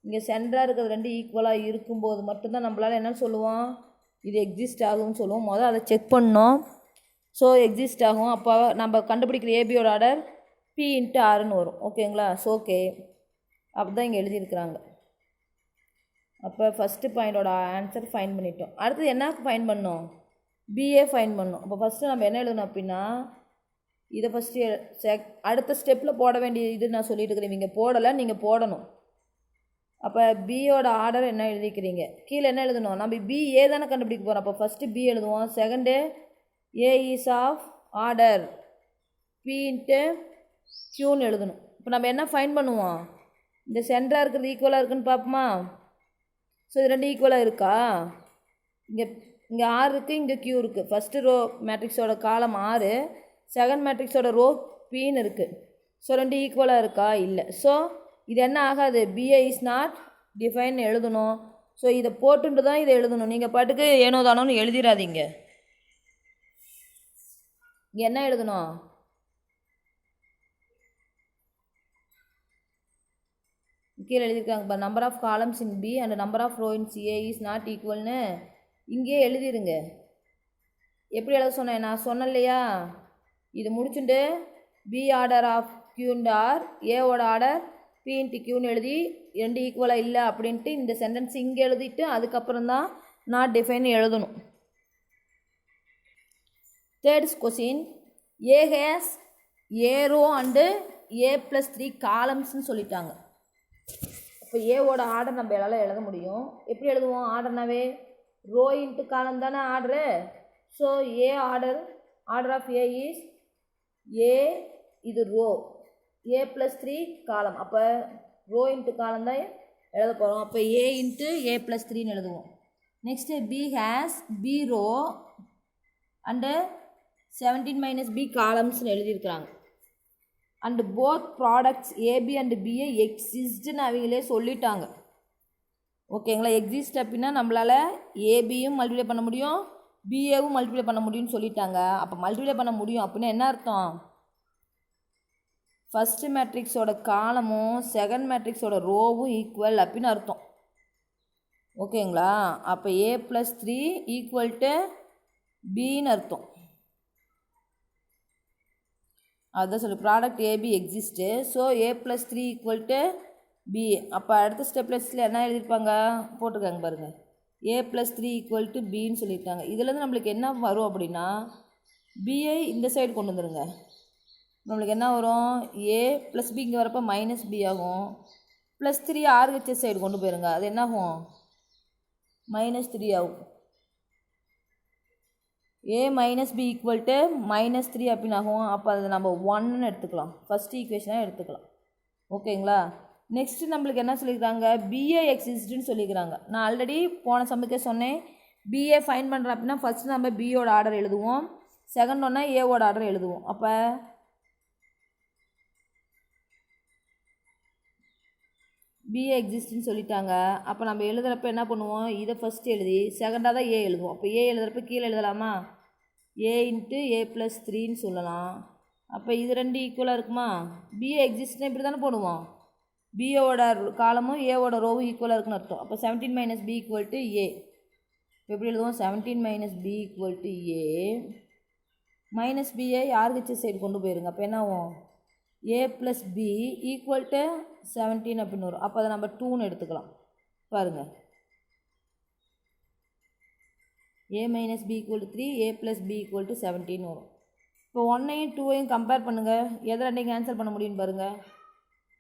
இங்கே சென்டராக இருக்கிறது 2 ஈக்குவலாக இருக்கும்போது மட்டும்தான் நம்மளால் என்ன சொல்லுவோம்? இது எக்ஸிஸ்ட் ஆகும்னு சொல்லுவோம். முதல்ல அதை செக் பண்ணோம். ஸோ எக்ஸிஸ்ட் ஆகும். அப்போ நம்ம கண்டுபிடிக்கிற ஏபியோட ஆர்டர் பி இன்ட்டு ஆர்னு வரும். ஓகேங்களா? ஸோ ஓகே, அப்படி தான் இங்கே எழுதியிருக்கிறாங்க. அப்போ ஃபஸ்ட்டு பாயிண்டோட ஆன்சர் ஃபைன் பண்ணிட்டோம். அடுத்தது என்ன ஃபைன் பண்ணோம்? பிஏ ஃபைன் பண்ணோம். அப்போ ஃபஸ்ட்டு நம்ம என்ன எழுதணும் அப்படின்னா, இதை ஃபஸ்ட்டு அடுத்த ஸ்டெப்பில் போட வேண்டிய இது நான் சொல்லிட்டு இருக்கிறேன். நீங்கள் போடலை, நீங்கள் போடணும். அப்போ பியோட ஆர்டர் என்ன எழுதிக்கிறீங்க? கீழே என்ன எழுதணும்? நம்ம பிஏ தானே கண்டுபிடிக்க போகிறோம். அப்போ ஃபஸ்ட்டு பி எழுதுவோம். Second A is of order P into கியூன்னு எழுதணும். இப்போ நம்ம என்ன ஃபைன் பண்ணுவோம்? இந்த சென்டராக இருக்கிறது ஈக்குவலாக இருக்குன்னு பார்ப்போமா? ஸோ இது 2 ஈக்குவலாக இருக்கா? இங்கே ஆர் இருக்குது, இங்கே கியூ இருக்குது. ஃபஸ்ட்டு ரோ மேட்ரிக்ஸோட காலம் 6, செகண்ட் மேட்ரிக்ஸோட ரோ பின்னு இருக்குது. ஸோ 2 ஈக்குவலாக இருக்கா? இல்லை. ஸோ இது என்ன ஆகாது? பிஏ இஸ் நாட் டிஃபைன் எழுதணும். ஸோ இதை போட்டுட்டு தான் இதை எழுதணும். நீங்கள் பாட்டுக்கு ஏனோ தானோன்னு எழுதிடாதீங்க. இங்கே என்ன எழுதணும்? கீழே எழுதியிருக்காங்க இப்போ number of columns in B and number of row in C A is not ஈக்குவல்னு இங்கேயே எழுதிருங்க. எப்படி எழுத சொன்னேன்? நான் சொன்னேன் இல்லையா? இது முடிச்சுட்டு P order of Q and R, ஏவோட ஆர்டர் பி இன்ட்டு கியூன்னு எழுதி 2 ஈக்குவலாக இல்லை அப்படின்ட்டு இந்த சென்டென்ஸ் இங்கே எழுதிட்டு அதுக்கப்புறம் தான் நாட் டிஃபைன் எழுதணும். Third question, A has A row and A plus 3 காலம்ஸ்ன்னு சொல்லிட்டாங்க. இப்போ ஏவோட ஆர்டர் நம்ம எல்லாம் எழுத முடியும். எப்படி எழுதுவோம்? ஆர்டர்னாவே ரோ இன்ட்டு காலம் தானே order. So A order of A is A, இது ரோ, ஏ ப்ளஸ் 3 காலம். அப்போ ரோ இன்ட்டு காலம் தான் எழுத போகிறோம். அப்போ ஏ இன்ட்டு ஏ ப்ளஸ் 3ன்னு எழுதுவோம். Next B has B row and 17 minus B காலம்ஸ்னு எழுதியிருக்கிறாங்க. And both products A B and B A எக்ஸிஸ்ட்னு அவங்களே சொல்லிட்டாங்க. ஓகேங்களா? எக்ஸிஸ்ட் அப்படின்னா நம்மளால் ஏபியும் மல்டிப்ளை பண்ண முடியும், பிஏவும் மல்டிப்ளை பண்ண முடியும்னு சொல்லிட்டாங்க. அப்போ மல்டிப்ளை பண்ண முடியும் அப்படின்னா என்ன அர்த்தம்? ஃபஸ்ட்டு மேட்ரிக்ஸோட காலமும் செகண்ட் மேட்ரிக்ஸோட ரோவும் ஈக்குவல் அப்படின்னு அர்த்தம். ஓகேங்களா? அப்போ ஏ ப்ளஸ் 3 ஈக்குவல் டு பின்னு அர்த்தம். அதுதான் சொல்லு, product AB exist. So A plus 3 equal to B. அப்போ அடுத்த ஸ்டெப்லெஸில் என்ன எழுதியிருப்பாங்க? போட்டிருக்காங்க பாருங்கள். ஏ ப்ளஸ் 3 ஈக்குவல் டு பின்னு சொல்லியிருக்காங்க. இதுலேருந்து நம்மளுக்கு என்ன வரும் அப்படின்னா, பிஐ இந்த சைடு கொண்டு வந்துடுங்க. நம்மளுக்கு என்ன வரும்? ஏ ப்ளஸ் பி இங்கே வரப்போ மைனஸ் பி ஆகும். ப்ளஸ் 3 ஆர்ஹெச்எஸ் சைடு கொண்டு போயிருங்க. அது என்ன ஆகும்? -3 ஆகும். ஏ மைனஸ் பி ஈக்குவல் டு -3 அப்படின்னு ஆகும். அப்போ அதை நம்ம 1ன்னு எடுத்துக்கலாம். ஃபஸ்ட்டு ஈக்குவேஷனாக எடுத்துக்கலாம். ஓகேங்களா? நெக்ஸ்ட்டு நம்மளுக்கு என்ன சொல்லியிருக்காங்க? பிஏ எக்ஸிஸ்ட்னு சொல்லிக்கிறாங்க. நான் ஆல்ரெடி போன சமயக்கே சொன்னேன், பிஏ ஃபைன் பண்ணுறேன் அப்படின்னா ஃபஸ்ட்டு நம்ம பியோட ஆர்டர் எழுதுவோம், செகண்ட் ஒன்றா ஏவோட ஆர்டர் எழுதுவோம். அப்போ பிஏ எக்ஸிஸ்ட்னு சொல்லிட்டாங்க. அப்போ நம்ம எழுதுகிறப்ப என்ன பண்ணுவோம்? இதை ஃபஸ்ட்டு எழுதி செகண்டாக தான் ஏ எழுதுவோம். அப்போ ஏ எழுதுகிறப்ப கீழே எழுதலாமா? ஏ இன்ட்டு ஏ ப்ளஸ் 3ன்னு சொல்லலாம். அப்போ இது 2 ஈக்குவலாக இருக்குமா? பிஏ எக்ஸிஸ்ட்னா இப்படி தானே போடுவோம். பிஏவோட காலமும் ஏவோட ரோவும் ஈக்குவலாக இருக்குன்னு அர்த்தம். அப்போ 17 minus B equal to A. இப்போ எப்படி எழுதுவோம்? 17 minus B equal to A. Minus B A R H S side கொண்டு போயிருங்க. அப்போ என்ன ஆகும்? A plus B equal to 17 அப்படின்னு வரும். அப்போ அதை நம்ம 2ன்னு எடுத்துக்கலாம். பாருங்கள், A minus B equal to 3, A plus B equal to 17 வரும். இப்போ 1ஐயும் 2ஐயும் கம்பேர் பண்ணுங்கள். எதை 2 கேன்சல் பண்ண முடியும்னு பாருங்கள்.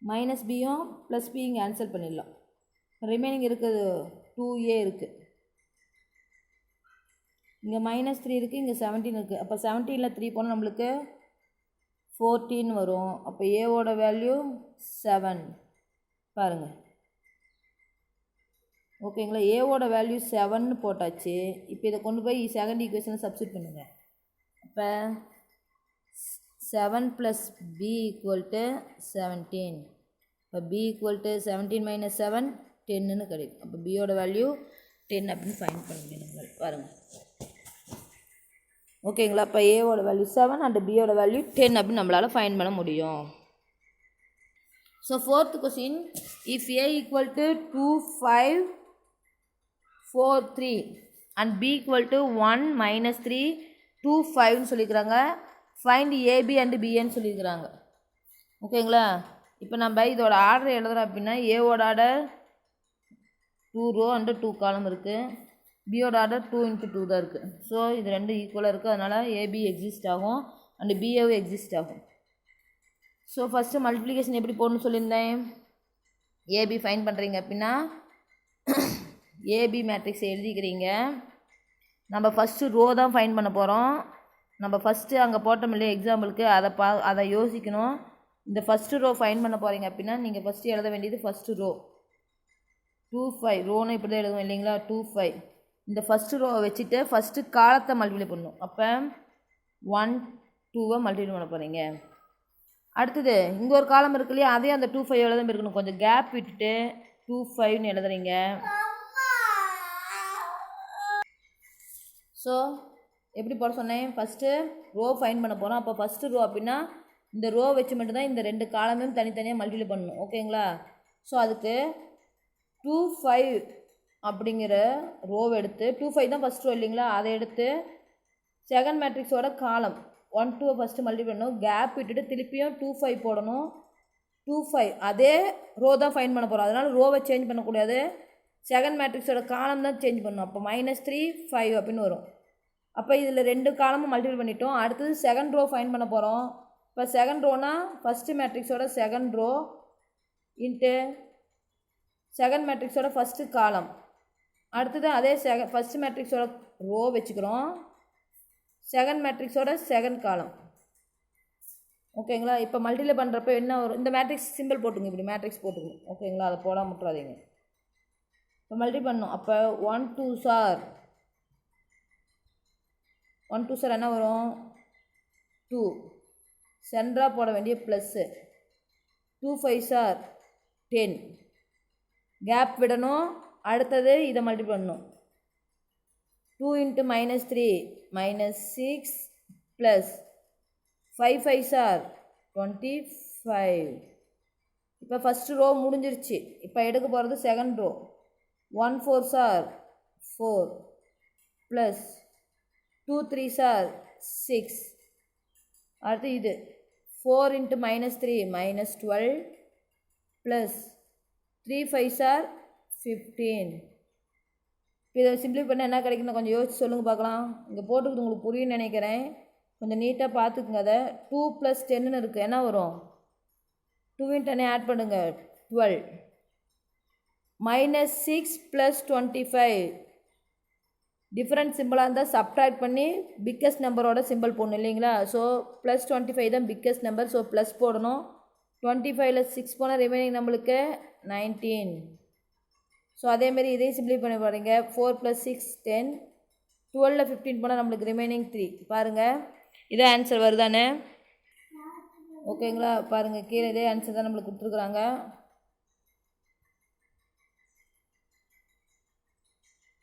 மைனஸ் பியும் ப்ளஸ் பி இங்கே ஆன்சர் பண்ணிடலாம். ரிமைனிங் இருக்குது 2a இருக்குது. இங்கே -3 இருக்குது, இங்கே 17 இருக்குது. அப்போ 17ல் 3 போனால் நம்மளுக்கு 14 வரும். அப்போ ஏவோட வேல்யூ 7 பாருங்கள். ஓகேங்களா, ஏவோட வேல்யூ 7ன்னு போட்டாச்சு. இப்போ இதை கொண்டு போய் செகண்ட் ஈக்குவேஷனை சப்ஸ்டிட் பண்ணுங்கள். அப்போ 7 + b = 17. இப்போ b = 17 - 7 10ன்னு கிடைக்கும். அப்போ பியோட வேல்யூ 10 அப்படின்னு ஃபைண்ட் பண்ணுங்க பாருங்கள். ஓகேங்களா, அப்போ ஏவோட வேல்யூ 7 அண்ட் பியோட வேல்யூ 10 அப்படின்னு நம்மளால் ஃபைண்ட் பண்ண முடியும். So 4th question, if a = 2 5 4 3 and b = 1 - 3 2 5ன்னு சொல்லியிருக்கிறாங்க. ஃபைண்ட் ஏபி அண்ட் பிஏன்னு சொல்லியிருக்கிறாங்க. ஓகேங்களா, இப்போ நம்ம இதோட ஆர்டர் எழுதுகிறோம் அப்படின்னா ஏவோட ஆர்டர் 2 ரோ அண்டு 2 காலம் இருக்குது. பியோட ஆர்டர் 2 × 2 தான் இருக்குது. ஸோ இது ரெண்டும் ஈக்குவலாக இருக்குது. அதனால் ஏபி எக்ஸிஸ்ட் ஆகும் அண்டு பிஏவும் எக்ஸிஸ்ட் ஆகும். ஸோ ஃபஸ்ட்டு மல்டிப்ளிகேஷன் எப்படி போடணும்னு சொல்லியிருந்தேன். ஏபி ஃபைண்ட் பண்ணுறீங்க அப்படின்னா ஏபி மேட்ரிக்ஸ் எழுதிக்கிறீங்க. நம்ம ஃபஸ்ட்டு ரோ தான் ஃபைண்ட் பண்ண போகிறோம். நம்ம ஃபஸ்ட்டு அங்கே போட்டோம் இல்லையா எக்ஸாம்பிளுக்கு, அதை யோசிக்கணும். இந்த ஃபஸ்ட்டு ரோ ஃபைண்ட் பண்ண போகிறீங்க அப்படின்னா நீங்கள் ஃபஸ்ட்டு எழுத வேண்டியது ஃபஸ்ட்டு ரோ 2 5 ரோன்னு இப்படி தான் எழுதுவோம் இல்லைங்களா. 2 5 இந்த ஃபஸ்ட்டு ரோவை வச்சுட்டு ஃபஸ்ட்டு காலத்தை மல்டிப்ளை பண்ணணும். அப்போ 1 2வை மல்டிப்ளை பண்ண போகிறீங்க. அடுத்தது இங்கே ஒரு காலம் இருக்கு இல்லையா, அதே அந்த 2 5 எழுதாமல் இருக்கணும். கொஞ்சம் கேப் விட்டுட்டு 2 5ன்னு எழுதுறீங்க. ஸோ எப்படி போட சொன்னேன், ஃபஸ்ட்டு ரோ ஃபைண்ட் பண்ண போகிறோம். அப்போ ஃபஸ்ட்டு ரோ அப்படின்னா இந்த ரோ வச்சு மட்டும்தான் இந்த 2 காலமும் தனித்தனியாக மல்டிப்ளை பண்ணணும். ஓகேங்களா, ஸோ அதுக்கு 2 5 அப்படிங்கிற ரோவை எடுத்து 2 5 தான் ஃபஸ்ட் ரோ இல்லைங்களா, அதை எடுத்து செகண்ட் மேட்ரிக்ஸோட காலம் 1 2 ஃபஸ்ட்டு மல்டிப்ளை பண்ணணும். கேப் விட்டுட்டு திருப்பியும் 2 5 போடணும். 2 5 அதே ரோ தான் ஃபைண்ட் பண்ண போகிறோம். அதனால் ரோவை சேஞ்ச் பண்ணக்கூடாது, செகண்ட் மேட்ரிக்ஸோட காலம் தான் சேஞ்ச் பண்ணணும். அப்போ -3 5 அப்படின்னு வரும். அப்போ இதில் 2 காலமும் மல்டிப்ளை பண்ணிட்டோம். அடுத்தது செகண்ட் ரோ ஃபைண்ட் பண்ண போகிறோம். இப்போ செகண்ட் ரோனா ஃபஸ்ட்டு மேட்ரிக்ஸோட செகண்ட் ரோ இன்ட்டு செகண்ட் மேட்ரிக்ஸோட ஃபஸ்ட்டு காலம். அடுத்தது அதே ஃபஸ்ட்டு மேட்ரிக்ஸோட ரோ வச்சுக்கிறோம், செகண்ட் மேட்ரிக்ஸோட செகண்ட் காலம். ஓகேங்களா, இப்போ மல்டிப்ளை பண்ணுறப்ப என்ன வரும், இந்த மேட்ரிக்ஸ் சிம்பிள் போட்டுங்க, இப்படி மேட்ரிக்ஸ் போட்டுக்கணும். ஓகேங்களா, அதை போடாமல் விட்றாதீங்க. இப்போ மல்டிப்ளை பண்ணணும். அப்போ 1 2 சார் 1 2 சார் என்ன வரும் 2, சென்டராக போட வேண்டிய ப்ளஸ்ஸு. 2 5 சார் 10, கேப் விடணும். அடுத்தது இதை மல்டிப்ளை பண்ணணும். 2 × -3 -6 ப்ளஸ் 5 5 சார் 25. இப்போ ஃபஸ்ட்டு ரோ முடிஞ்சிருச்சு. இப்போ எடுக்க போகிறது செகண்ட் ரோ. 1 4 சார் 4 ப்ளஸ் 2 3 சார் 6. அடுத்து இது 4 × -3 -12 ப்ளஸ் 3 5 சார் 15. இப்போ இதை சிம்பிளை பண்ண என்ன கிடைக்குன்னு கொஞ்சம் யோசிச்சு சொல்லுங்கள் பார்க்கலாம். இங்கே போட்டுக்கிட்டு உங்களுக்கு புரியுன்னு நினைக்கிறேன், கொஞ்சம் நீட்டாக பார்த்துக்குங்க. அதை 2 + 10ன்னு இருக்குது, என்ன வரும் 2 × 10 ஆட் பண்ணுங்கள் 12 -6 + 25. டிஃப்ரெண்ட் சிம்பிளாக இருந்தால் சப்ட்ராக்ட் பண்ணி பிக்கஸ்ட் நம்பரோட சிம்பிள் போடணும் இல்லைங்களா. ஸோ +25 தான் பிக்கஸ்ட் நம்பர், ஸோ ப்ளஸ் போடணும். 25ல் 6 போனால் ரிமைனிங் நம்மளுக்கு 19. ஸோ அதேமாரி இதையும் சிம்பிளை பண்ணி பாருங்க. 4 + 6 10, 12ல் 15 போனால் நம்மளுக்கு ரிமைனிங் 3. பாருங்கள், இதே ஆன்சர் வருதானே. ஓகேங்களா, பாருங்கள் கீழே இதே ஆன்சர் தான் நம்மளுக்கு கொடுத்துருக்குறாங்க.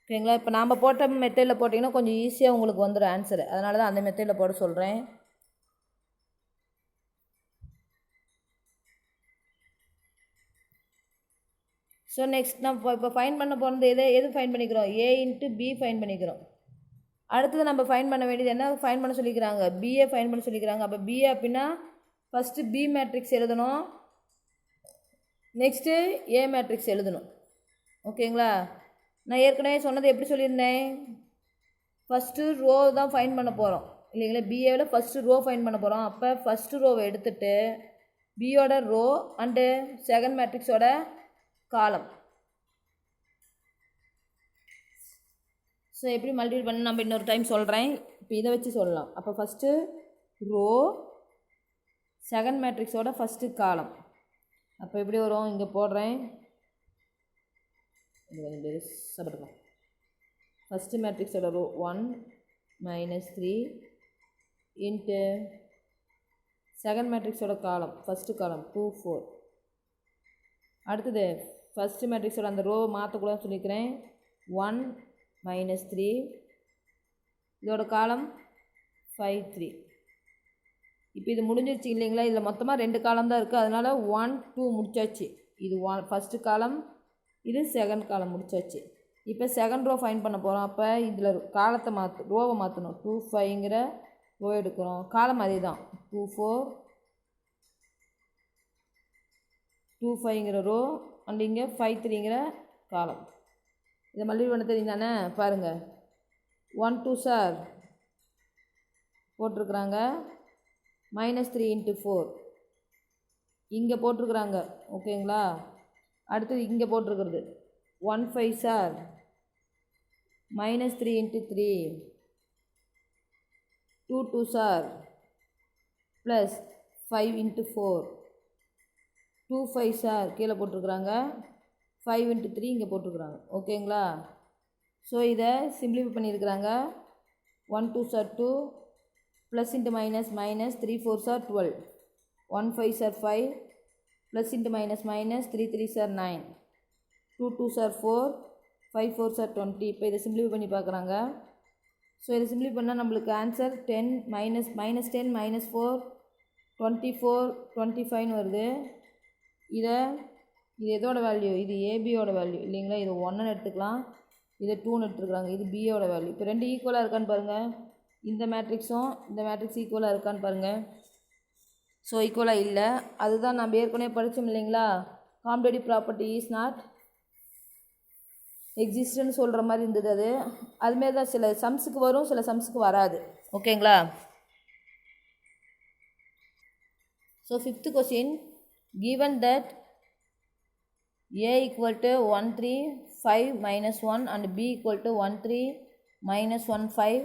ஓகேங்களா, இப்போ நாம் போட்ட மெத்தடில் போட்டிங்கன்னா கொஞ்சம் ஈஸியாக உங்களுக்கு வந்துடும் ஆன்சரு. அதனால தான் அந்த மெத்தடில் போட சொல்கிறேன். ஸோ நெக்ஸ்ட் நம்ம இப்போ ஃபைண்ட் பண்ண போகிறது எது ஃபைண்ட் பண்ணிக்கிறோம், a × b ஃபைண்ட் பண்ணிக்கிறோம். அடுத்தது நம்ம ஃபைண்ட் பண்ண வேண்டியது என்ன ஃபைண்ட் பண்ண சொல்லிக்கிறாங்க, பிஏ ஃபைண்ட் பண்ண சொல்லிக்கிறாங்க. அப்போ பிஏ அப்படின்னா ஃபஸ்ட்டு பி மேட்ரிக்ஸ் எழுதணும், நெக்ஸ்ட்டு ஏ மேட்ரிக்ஸ் எழுதணும். ஓகேங்களா, நான் ஏற்கனவே சொன்னது எப்படி சொல்லியிருந்தேன், ஃபஸ்ட்டு ரோ தான் ஃபைண்ட் பண்ண போகிறோம் இல்லைங்களா. பிஏவில் ஃபஸ்ட்டு ரோ ஃபைண்ட் பண்ண போகிறோம். அப்போ ஃபஸ்ட்டு ரோவை எடுத்துகிட்டு பியோட ரோ அண்டு செகண்ட் மேட்ரிக்ஸோட காலம். ஸோ எப்படி மல்டிபிள் பண்ண நம்ம இன்னொரு டைம் சொல்கிறேன். இப்போ இதை வச்சு சொல்லலாம். அப்போ ஃபஸ்ட்டு ரோ செகண்ட் மேட்ரிக்ஸோட ஃபஸ்ட்டு காலம். அப்போ எப்படி வரும், இங்கே போடுறேன். சாப்பிடுங்க. ஃபஸ்ட்டு மேட்ரிக்ஸோட ரோ 1 - 3 இன்ட்டு செகண்ட் மேட்ரிக்ஸோட காலம் ஃபஸ்ட்டு காலம் 2 4. அடுத்தது ஃபஸ்ட்டு மேட்ரிக்ஸோட அந்த ரோவை மாற்றக்கூடாதுன்னு சொல்லிக்கிறேன். 1 - 3 இதோட காலம் 5 3. இப்போ இது முடிஞ்சிருச்சு இல்லைங்களா. இதில் மொத்தமாக 2 காலம் தான் இருக்குது. அதனால் 1 2 முடிச்சாச்சு. இது ஃபஸ்ட்டு காலம், இது செகண்ட் காலம் முடிச்சாச்சு. இப்போ செகண்ட் ரோ ஃபைன் பண்ண போகிறோம். அப்போ இதில் காலத்தை ரோவை மாற்றணும். 2 5ங்கிற ரோ எடுக்கிறோம். காலம் அதே தான் 2 4 2 5ங்கிற ரோ அண்ட் இங்கே 5 3ங்கிற காலம். இதை மல்டிபிள் பண்ண தெரியும் தானே. பாருங்கள் 1 2 சார் போட்டிருக்குறாங்க. -3 × 4 இங்கே போட்டிருக்குறாங்க. ஓகேங்களா. அடுத்தது இங்கே போட்டிருக்கிறது 1 5 சார் -3 × 3 2 2 சார் +5 × 4 2 5 சார் கீழே போட்டிருக்குறாங்க. 5 × 3 இங்கே போட்டிருக்குறாங்க. ஓகேங்களா. ஸோ இதை சிம்பிளிஃபை பண்ணியிருக்கிறாங்க. 1 2 sir 2 plus into minus minus 3 4 sir 12 1 5 sir 5 plus into minus minus 3 3 sir 9 2 2 sir 4 5 4 sir 20. இப்போ இதை சிம்பிளிஃபை பண்ணி பார்க்குறாங்க. ஸோ இதை சிம்பிளிஃபை பண்ணால் நம்மளுக்கு ஆன்சர் 10 -10 -4 24 25ன்னு வருது. இது எதோட வேல்யூ, இது ஏபியோட வேல்யூ இல்லைங்களா. இது 1ன்னு எடுத்துக்கலாம், இதை 2ன்னு எடுத்துருக்குறாங்க. இது பியோட வேல்யூ. இப்போ ரெண்டு ஈக்குவலாக இருக்கான்னு பாருங்கள். இந்த மேட்ரிக்ஸும் இந்த மேட்ரிக்ஸ் ஈக்குவலாக இருக்கான்னு பாருங்கள். ஸோ ஈக்குவலாக இல்லை. அதுதான் நம்ம ஏற்கனவே படித்தோம் இல்லைங்களா. காம்படிட்டிவ் ப்ராப்பர்ட்டி இஸ் நாட் எக்ஸிஸ்ட்னு சொல்கிற மாதிரி இருந்தது. அதுமாரி தான் சில சம்ஸுக்கு வரும், சில சம்ஸுக்கு வராது. ஓகேங்களா. So 5th question, given that a equal to 1 3 5 -1 and b equal to 1 3 -1 5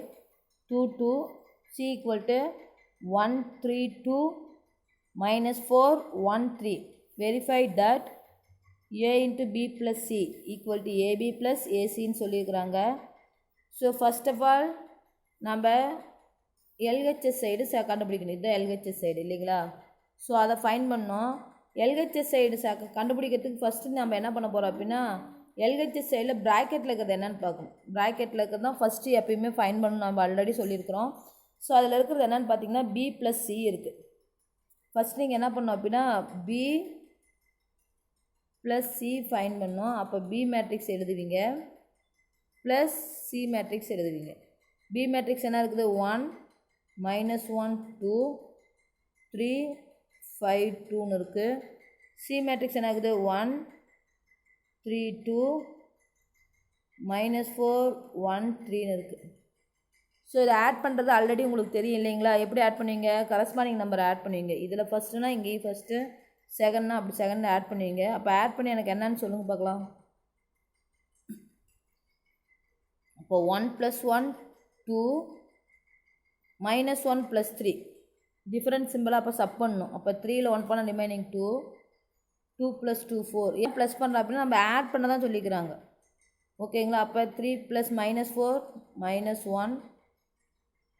2 2 c equal to 1 3 2 -4 1 3. Verify that a into b plus c equal to ab plus ac சொல்லியிருக்கிறாங்க. ஸோ ஃபஸ்ட் ஆஃப் ஆல் நம்ம LHS side கண்டுபிடிக்கணும். இதுதான் LHS side இல்லைங்களா. So அதை fine பண்ணோம். LHS side கண்டுபிடிக்கிறதுக்கு first நம்ம என்ன பண்ண போகிறோம் அப்படின்னா, LHS சைடில் ப்ராக்கெட்டில் இருக்கிறது என்னென்னு பார்க்கணும். ப்ராக்கெட்டில் இருக்கிறது தான் ஃபஸ்ட்டு எப்பயுமே ஃபைன் பண்ணணும். நம்ம ஆல்ரெடி சொல்லியிருக்கிறோம். ஸோ அதில் இருக்கிறது என்னென்னு பார்த்தீங்கன்னா b plus c இருக்குது. ஃபஸ்ட் நீங்கள் என்ன பண்ணணும் அப்படின்னா b ப்ளஸ் சி ஃபைன் பண்ணோம். அப்போ பி மேட்ரிக்ஸ் எழுதுவீங்க ப்ளஸ் சி மேட்ரிக்ஸ் எழுதுவீங்க. பி மேட்ரிக்ஸ் என்ன இருக்குது, 1 -1 2 3 5 2ன்னு இருக்குது. சி மேட்ரிக்ஸ் என்ன இருக்குது, 1 3 2 -4 1 3ன்னு இருக்குது. ஸோ இதை ஆட் பண்ணுறது ஆல்ரெடி உங்களுக்கு தெரியும் இல்லைங்களா. எப்படி ஆட் பண்ணுவீங்க, கரஸ்பாண்டிங் நம்பரை ஆட் பண்ணுவீங்க. இதில் ஃபஸ்ட்டுனா இங்கேயும் ஃபஸ்ட்டு, செகண்ட்னா அப்படி செகண்ட் ஆட் பண்ணுவீங்க. அப்போ ஆட் பண்ணி எனக்கு என்னன்னு சொல்லுங்கள் பார்க்கலாம். இப்போ 1 + 1 2 -1 + 3 டிஃப்ரெண்ட் சிம்பிளாக அப்போ சப் பண்ணணும். அப்போ 3ல் 1 பண்ண ரிமைனிங் 2 2 + 2 4. ஏன் ப்ளஸ் பண்ணுறோம் அப்படின்னா நம்ம ஆட் பண்ண தான் சொல்லிக்கிறாங்க. ஓகேங்களா. அப்போ 3 + -4 -1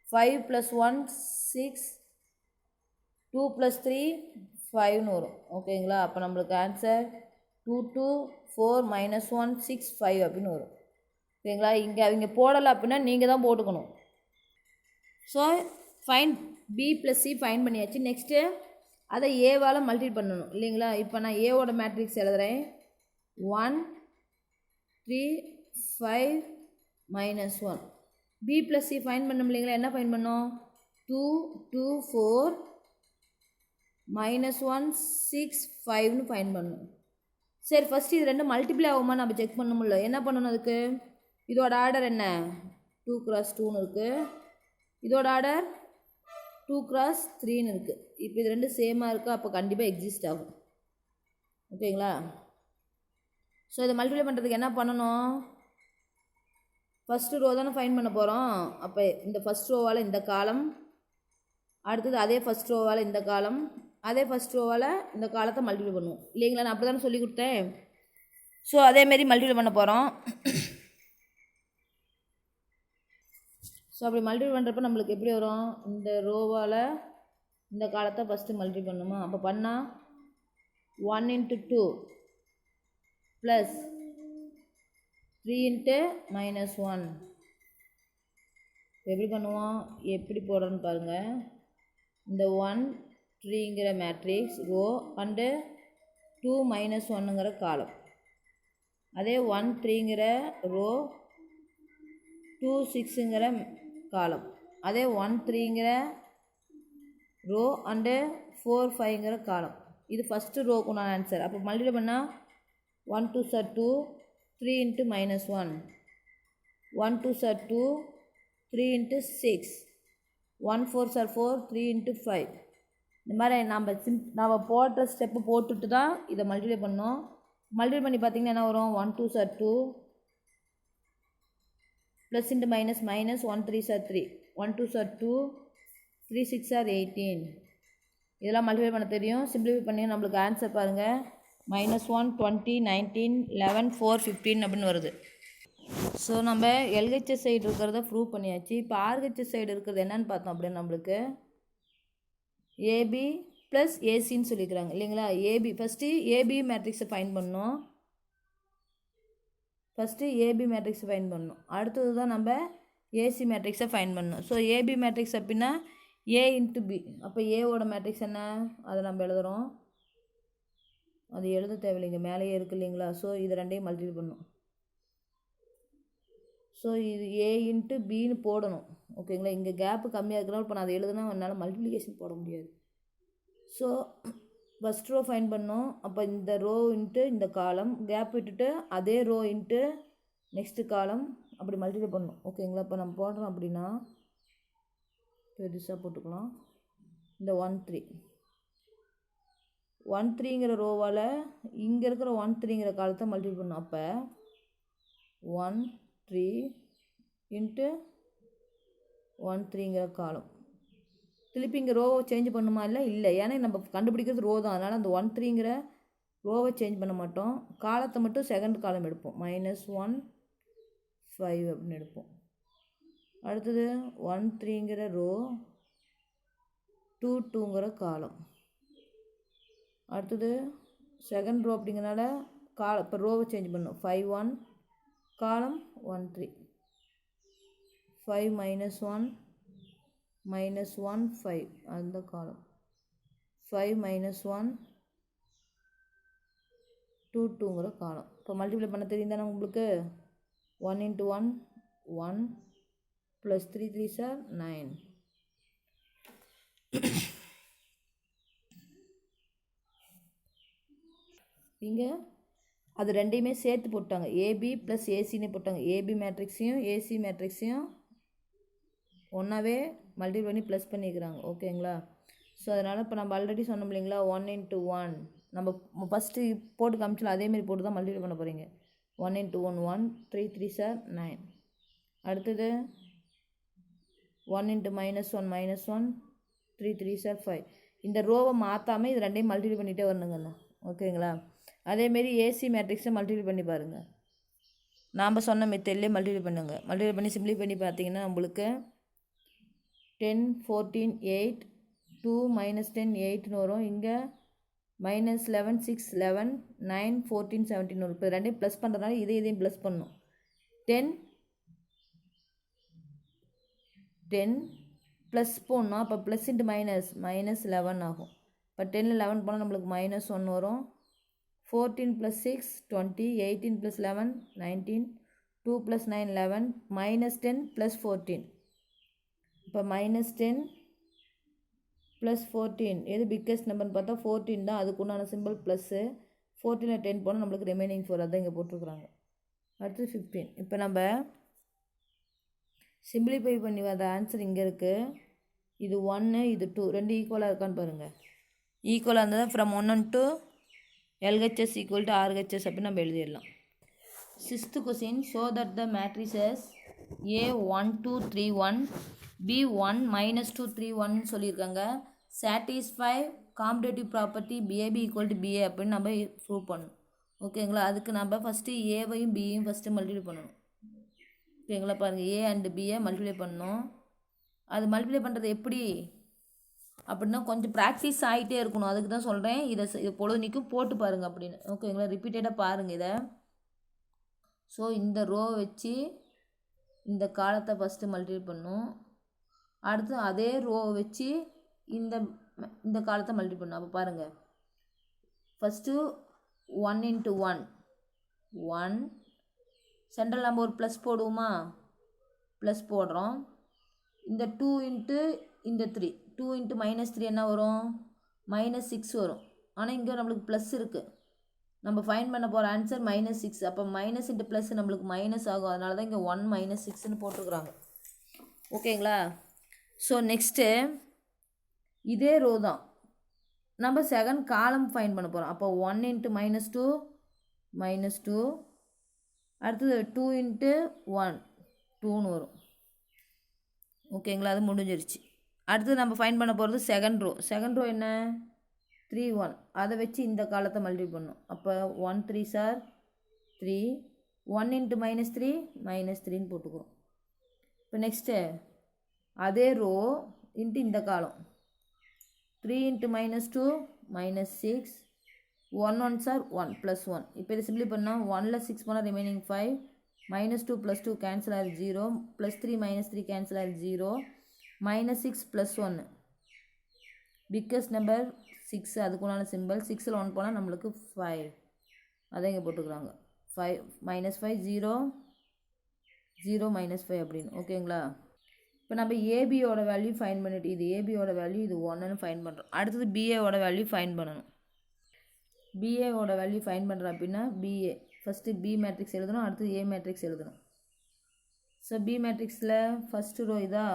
5 + 1 6 2 + 3 5ன்னு வரும். ஓகேங்களா. அப்போ நம்மளுக்கு ஆன்சர் 2 2 4 -1 6 5 அப்படின்னு வரும். ஓகேங்களா. இங்கே அவங்க போடலை அப்படின்னா நீங்கள் தான் போட்டுக்கணும். So find B plus C find பண்ணியாச்சு. நெக்ஸ்ட்டு அதை ஏவால் மல்டிபிள் பண்ணணும் இல்லைங்களா. இப்போ நான் ஏவோட மேட்ரிக்ஸ் எழுதுகிறேன். 1 3 5 -1. பி ப்ளஸ் சி ஃபைன் பண்ணணும் இல்லைங்களா. என்ன ஃபைன் பண்ணோம், 2 2 4 -1 6 5ன்னு ஃபைன் பண்ணணும். சரி, ஃபஸ்ட்டு இது ரெண்டும் மல்டிப்ளை ஆகுமா நம்ம செக் பண்ண முடியல. என்ன பண்ணணும் அதுக்கு, இதோட ஆர்டர் என்ன 2 × 2ன்னு இருக்குது. இதோட ஆர்டர் 2 × 3ன்னு இருக்குது. இப்போ இது ரெண்டும் சேமாக இருக்குது, அப்போ கண்டிப்பாக எக்ஸிஸ்ட் ஆகும். ஓகேங்களா? ஸோ இதை மல்டிப்ளை பண்ணுறதுக்கு என்ன பண்ணணும்? ஃபஸ்ட்டு ரோ தானே ஃபைண்ட் பண்ண போகிறோம். அப்போ இந்த ஃபஸ்ட் ரோவால் இந்த காலம், அடுத்தது அதே ஃபஸ்ட் ரோவால் இந்த காலம், அதே ஃபஸ்ட் ரோவால் இந்த காலத்தை மல்டிப்ளை பண்ணுவோம் இல்லைங்களா? நான் அப்படி தானே சொல்லி கொடுத்தேன். ஸோ அதேமாரி மல்டிப்ளை பண்ண போகிறோம். ஸோ அப்படி மல்டிப்ளை பண்ணுறப்ப நம்மளுக்கு எப்படி வரும்? இந்த ரோவால் இந்த காலத்தை ஃபஸ்ட்டு மல்டிப்ளை பண்ணணுமா? அப்போ பண்ணால் 1 × 2 ப்ளஸ் 3 × -1. எப்படி பண்ணுவோம்? எப்படி போடுறோன்னு பாருங்கள். இந்த 1 3ங்கிற மேட்ரிக்ஸ் ரோ அண்டு 2 - 1ங்கிற காலம், அதே 1 3ங்கிற ரோ 2 6ங்கிற காலம், அதே 1 3ங்கிற ரோ அண்டு 4 5ங்கிற காலம். இது ஃபஸ்ட்டு ரோக்கு நான் ஆன்சர். அப்போ மல்டிப்ளை பண்ணால் 1 2s are 2, 3 × -1, 1 2s are 2, 3 × 6, 1 4s are 4, 3 × 5. இந்த மாதிரி நம்ம போடுற ஸ்டெப்பு போட்டுட்டு தான் இதை மல்டிப்ளை பண்ணோம். மல்டிப்ளை பண்ணி பார்த்திங்கன்னா என்ன வரும்? 1 2s are 2, plus into minus minus 1 3s are 3, 1 2s are 2, 3 6 are 18. இதெல்லாம் மல்டிப்ளை பண்ண தெரியும். சிம்பிளிஃபை பண்ணி நம்மளுக்கு ஆன்சர் பாருங்கள். -1 20 19 11 4 15 அப்படின்னு வருது. ஸோ நம்ம எல்ஹெச்எஸ் சைடு இருக்கிறத ப்ரூவ் பண்ணியாச்சு. இப்போ ஆர்ஹெச்எஸ் சைடு இருக்கிறது என்னன்னு பார்த்தோம் அப்படின்னா நம்மளுக்கு ஏபி ப்ளஸ் ஏசின்னு சொல்லிக்கிறாங்க இல்லைங்களா? ஏபி ஃபஸ்ட்டு ஏபி மேட்ரிக்ஸை ஃபைண்ட் பண்ணணும். அடுத்தது தான் நம்ம ஏசி மேட்ரிக்ஸை ஃபைண்ட் பண்ணணும். ஸோ ஏபி மேட்ரிக்ஸ் அப்படின்னா ஏ × பி. அப்போ ஏவோட மேட்ரிக்ஸ் என்ன? அதை நம்ம எழுதுகிறோம். அது எழுத தேவையில்லைங்க, மேலேயே இருக்குது இல்லைங்களா? ஸோ இது ரெண்டையும் மல்டிப்ளை பண்ணணும். ஸோ இது ஏ × பின்னு போடணும். ஓகேங்களா? இங்கே கேப்பு கம்மியாக இருக்கிறனால இப்போ நான் அதை எழுதுனா என்னால் மல்டிப்ளிகேஷன் போட முடியாது. ஸோ ஃபஸ்ட் ரோ ஃபைண்ட் பண்ணோம். அப்போ இந்த ரோ இன்ட்டு இந்த காலம் கேப் விட்டுட்டு அதே ரோ இன்ட்டு நெக்ஸ்ட்டு காலம் அப்படி மல்டிப்ளை பண்ணணும். ஓகேங்களா? இப்போ நம்ம போடுறோம் அப்படின்னா பெருசாக போட்டுக்கலாம். இந்த 1 3 1 3ங்கிற ரோவால் இங்கே இருக்கிற 1 3ங்கிற காலத்தை மல்டிப்ளை பண்ணணும். அப்போ 1 3 × 1 3ங்கிற காலம். திருப்பி இங்கே ரோவை சேஞ்ச் பண்ணுமா? இல்லை. ஏன்னா நம்ம கண்டுபிடிக்கிறது ரோ தான். அதனால் அந்த 1 3ங்கிற ரோவை சேஞ்ச் பண்ண மாட்டோம். காலத்தை மட்டும் செகண்ட் காலம் எடுப்போம். -1 5 அப்படின்னு எடுப்போம். அடுத்தது 1 3ங்கிற ரோ 2 2ங்கிற காலம். அடுத்தது செகண்ட் ரோ அப்படிங்கிறனால இப்போ ரோவை சேஞ்ச் பண்ணோம். 5 1 காலம் 1 3, 5 -1 -1 5 அந்த காலம், 5 -1 2 2ங்கிற காலம். இப்போ மல்டிப்ளை பண்ண தெரியும் தானே உங்களுக்கு? 1 × 1 1 + 3 3s are 9. இங்கே அது ரெண்டையுமே சேர்த்து போட்டாங்க. ஏபி ப்ளஸ் ஏசின்னு போட்டாங்க. ஏபி மேட்ரிக்ஸையும் ஏசி மேட்ரிக்ஸையும் ஒன்றாவே மல்டிப்ளை பண்ணி ப்ளஸ் பண்ணிக்கிறாங்க. ஓகேங்களா? ஸோ அதனால் இப்போ நம்ம ஆல்ரெடி சொன்னோம் இல்லைங்களா? 1 × 1 நம்ம ஃபஸ்ட்டு போட்டு காமிச்சோம், அதேமாரி போட்டு தான் மல்டிப்ளை பண்ண போகிறீங்க. 1 × 1 1, 3 3s are 9. அடுத்தது 1 × -1 -1, 3 3s are 5. இந்த ரோவை மாற்றாமல் இது ரெண்டையும் மல்டிப்ளை பண்ணிகிட்டே வரணுங்கண்ணா. ஓகேங்களா? அதேமாரி ஏசி மேட்ரிக்ஸை மல்டிப்ளை பண்ணி பாருங்கள். நாம் சொன்ன மெத்தட்லேயே மல்டிப்ளை பண்ணுங்க. மல்டிப்ளை பண்ணி சிம்பிளை பண்ணி பார்த்தீங்கன்னா நம்மளுக்கு 10 14 8 2 -10 8ன்னு வரும். இங்கே -11 6 11 9 14 17 வரும். இப்போ ரெண்டையும் ப்ளஸ் பண்ணுறதுனால இதையும் ப்ளஸ் பண்ணணும். 10 ப்ளஸ் போடணும். அப்போ ப்ளஸ் இன்ட்டு -11 ஆகும். இப்போ 10 11 போனால் நம்மளுக்கு -1 வரும். 14 + 6 20, 18 + 11 19, 2 + 9 11, -10 + 14. இப்போ -10 + 14 எது பிக்கஸ்ட் நம்பர்னு பார்த்தா 14 தான். அதுக்கு உண்டான சிம்பிள் ப்ளஸ்ஸு. 14ல் 10 போனால் நம்மளுக்கு ரிமைனிங் 4 அதான் இங்கே போட்டிருக்குறாங்க. அடுத்து 15. இப்போ நம்ம சிம்பிளிஃபை பண்ணி வர ஆன்சர் இங்கே இருக்குது. இது 1 இது 2 ரெண்டு ஈக்குவலாக இருக்கான்னு பாருங்கள். ஈக்குவலாக இருந்தது from 1 and 2 LHS equal to RHS அப்படின்னு நம்ம எழுதிடலாம். 6th question, show that the matrices A1231 B1 -231 சொல்லியிருக்காங்க. satisfy commutative property BAB equal to BA அப்படின்னு நம்ம ப்ரூவ் பண்ணணும். ஓகேங்களா, அதுக்கு நம்ம ஃபஸ்ட்டு ஏவையும் பியையும் ஃபஸ்ட்டு மல்டிப்ளை பண்ணணும். ஓகேங்களா, பாருங்கள், ஏ அண்டு பியை மல்டிப்ளை பண்ணணும். அது மல்டிப்ளை பண்ணுறது எப்படி அப்படின்னா கொஞ்சம் ப்ராக்டிஸ் ஆகிட்டே இருக்கணும். அதுக்கு தான் சொல்கிறேன், இது பொழுதுனிக்கும் போட்டு பாருங்கள் அப்படின்னு. ஓகேங்களா, ரிப்பீட்டடாக பாருங்கள் இதை. ஸோ இந்த ரோ வச்சு இந்த காலத்தை ஃபஸ்ட்டு மல்டிப்ளை பண்ணணும். அடுத்து அதே ரோ வச்சு இந்த காலத்தை மல்டிப்ளை பண்ணணும். அப்போ பாருங்கள், ஃபஸ்ட்டு 1 into 1 1 சென்ட்ரல் நம்ம ஒரு ப்ளஸ் போடுவோமா, ப்ளஸ் போடுறோம். இந்த 2 into இந்த 3 2 into -3 என்ன வரும், -6 வரும். ஆனால் இங்கே நம்மளுக்கு ப்ளஸ் இருக்குது, நம்ம ஃபைன் பண்ண போகிற ஆன்சர் -6. அப்போ மைனஸ் இன்ட்டு ப்ளஸ் நம்மளுக்கு மைனஸ் ஆகும். அதனால தான் இங்கே 1 - 6ன்னு போட்டிருக்குறாங்க. ஓகேங்களா, ஸோ நெக்ஸ்ட்டு இதே ரோ தான் நம்ம செகண்ட் காலம் ஃபைன் பண்ண போகிறோம். அப்போ 1 into -2 -2, அடுத்தது 2 into 1 2ன்னு வரும். ஓகேங்களா, அது முடிஞ்சிருச்சு. அடுத்து நம்ம ஃபைன் பண்ண போகிறது செகண்ட் ரோ என்ன 3 1, அதை வச்சு இந்த காலத்தை மல்டிப்ளை பண்ணணும். அப்போ 1 3s are 3, 1 into -3 -3ன்னு போட்டுக்கிறோம். இப்போ நெக்ஸ்ட்டு அதே ரோ இன்ட்டு இந்த காலம் 3 into -2 -6, 1 1s are 1 + 1. இப்போ இதை சிம்பிளி பண்ணால் 1ல் 6 போனால் ரிமைனிங் 5, -2 + 2 கேன்சல் ஆகிரு 0, +3 -3 கேன்சல் ஆகிரு 0, -6 + 1 பிக்கஸ்ட் நம்பர் 6, அதுக்குள்ளான சிம்பிள் 6ல் 1 போனால் நம்மளுக்கு 5, அதை இங்கே போட்டுக்கிறாங்க. 5 -5 0 0 -5 அப்படின்னு. ஓகேங்களா, இப்போ நம்ம ஏபியோட வேல்யூ ஃபைன் பண்ணிட்டு, இது ஏபியோட வேல்யூ இது 1ன்னு ஃபைன் பண்ணுறோம். அடுத்தது பிஏவோட வேல்யூ ஃபைன் பண்ணணும். பிஏவோட வேல்யூ ஃபைன் பண்ணுறோம் அப்படின்னா பிஏ ஃபஸ்ட்டு பி மேட்ரிக்ஸ் எழுதணும், அடுத்தது ஏ மேட்ரிக்ஸ் எழுதணும். ஸோ பி மேட்ரிக்ஸில் ஃபஸ்ட்டு ரோ இதா,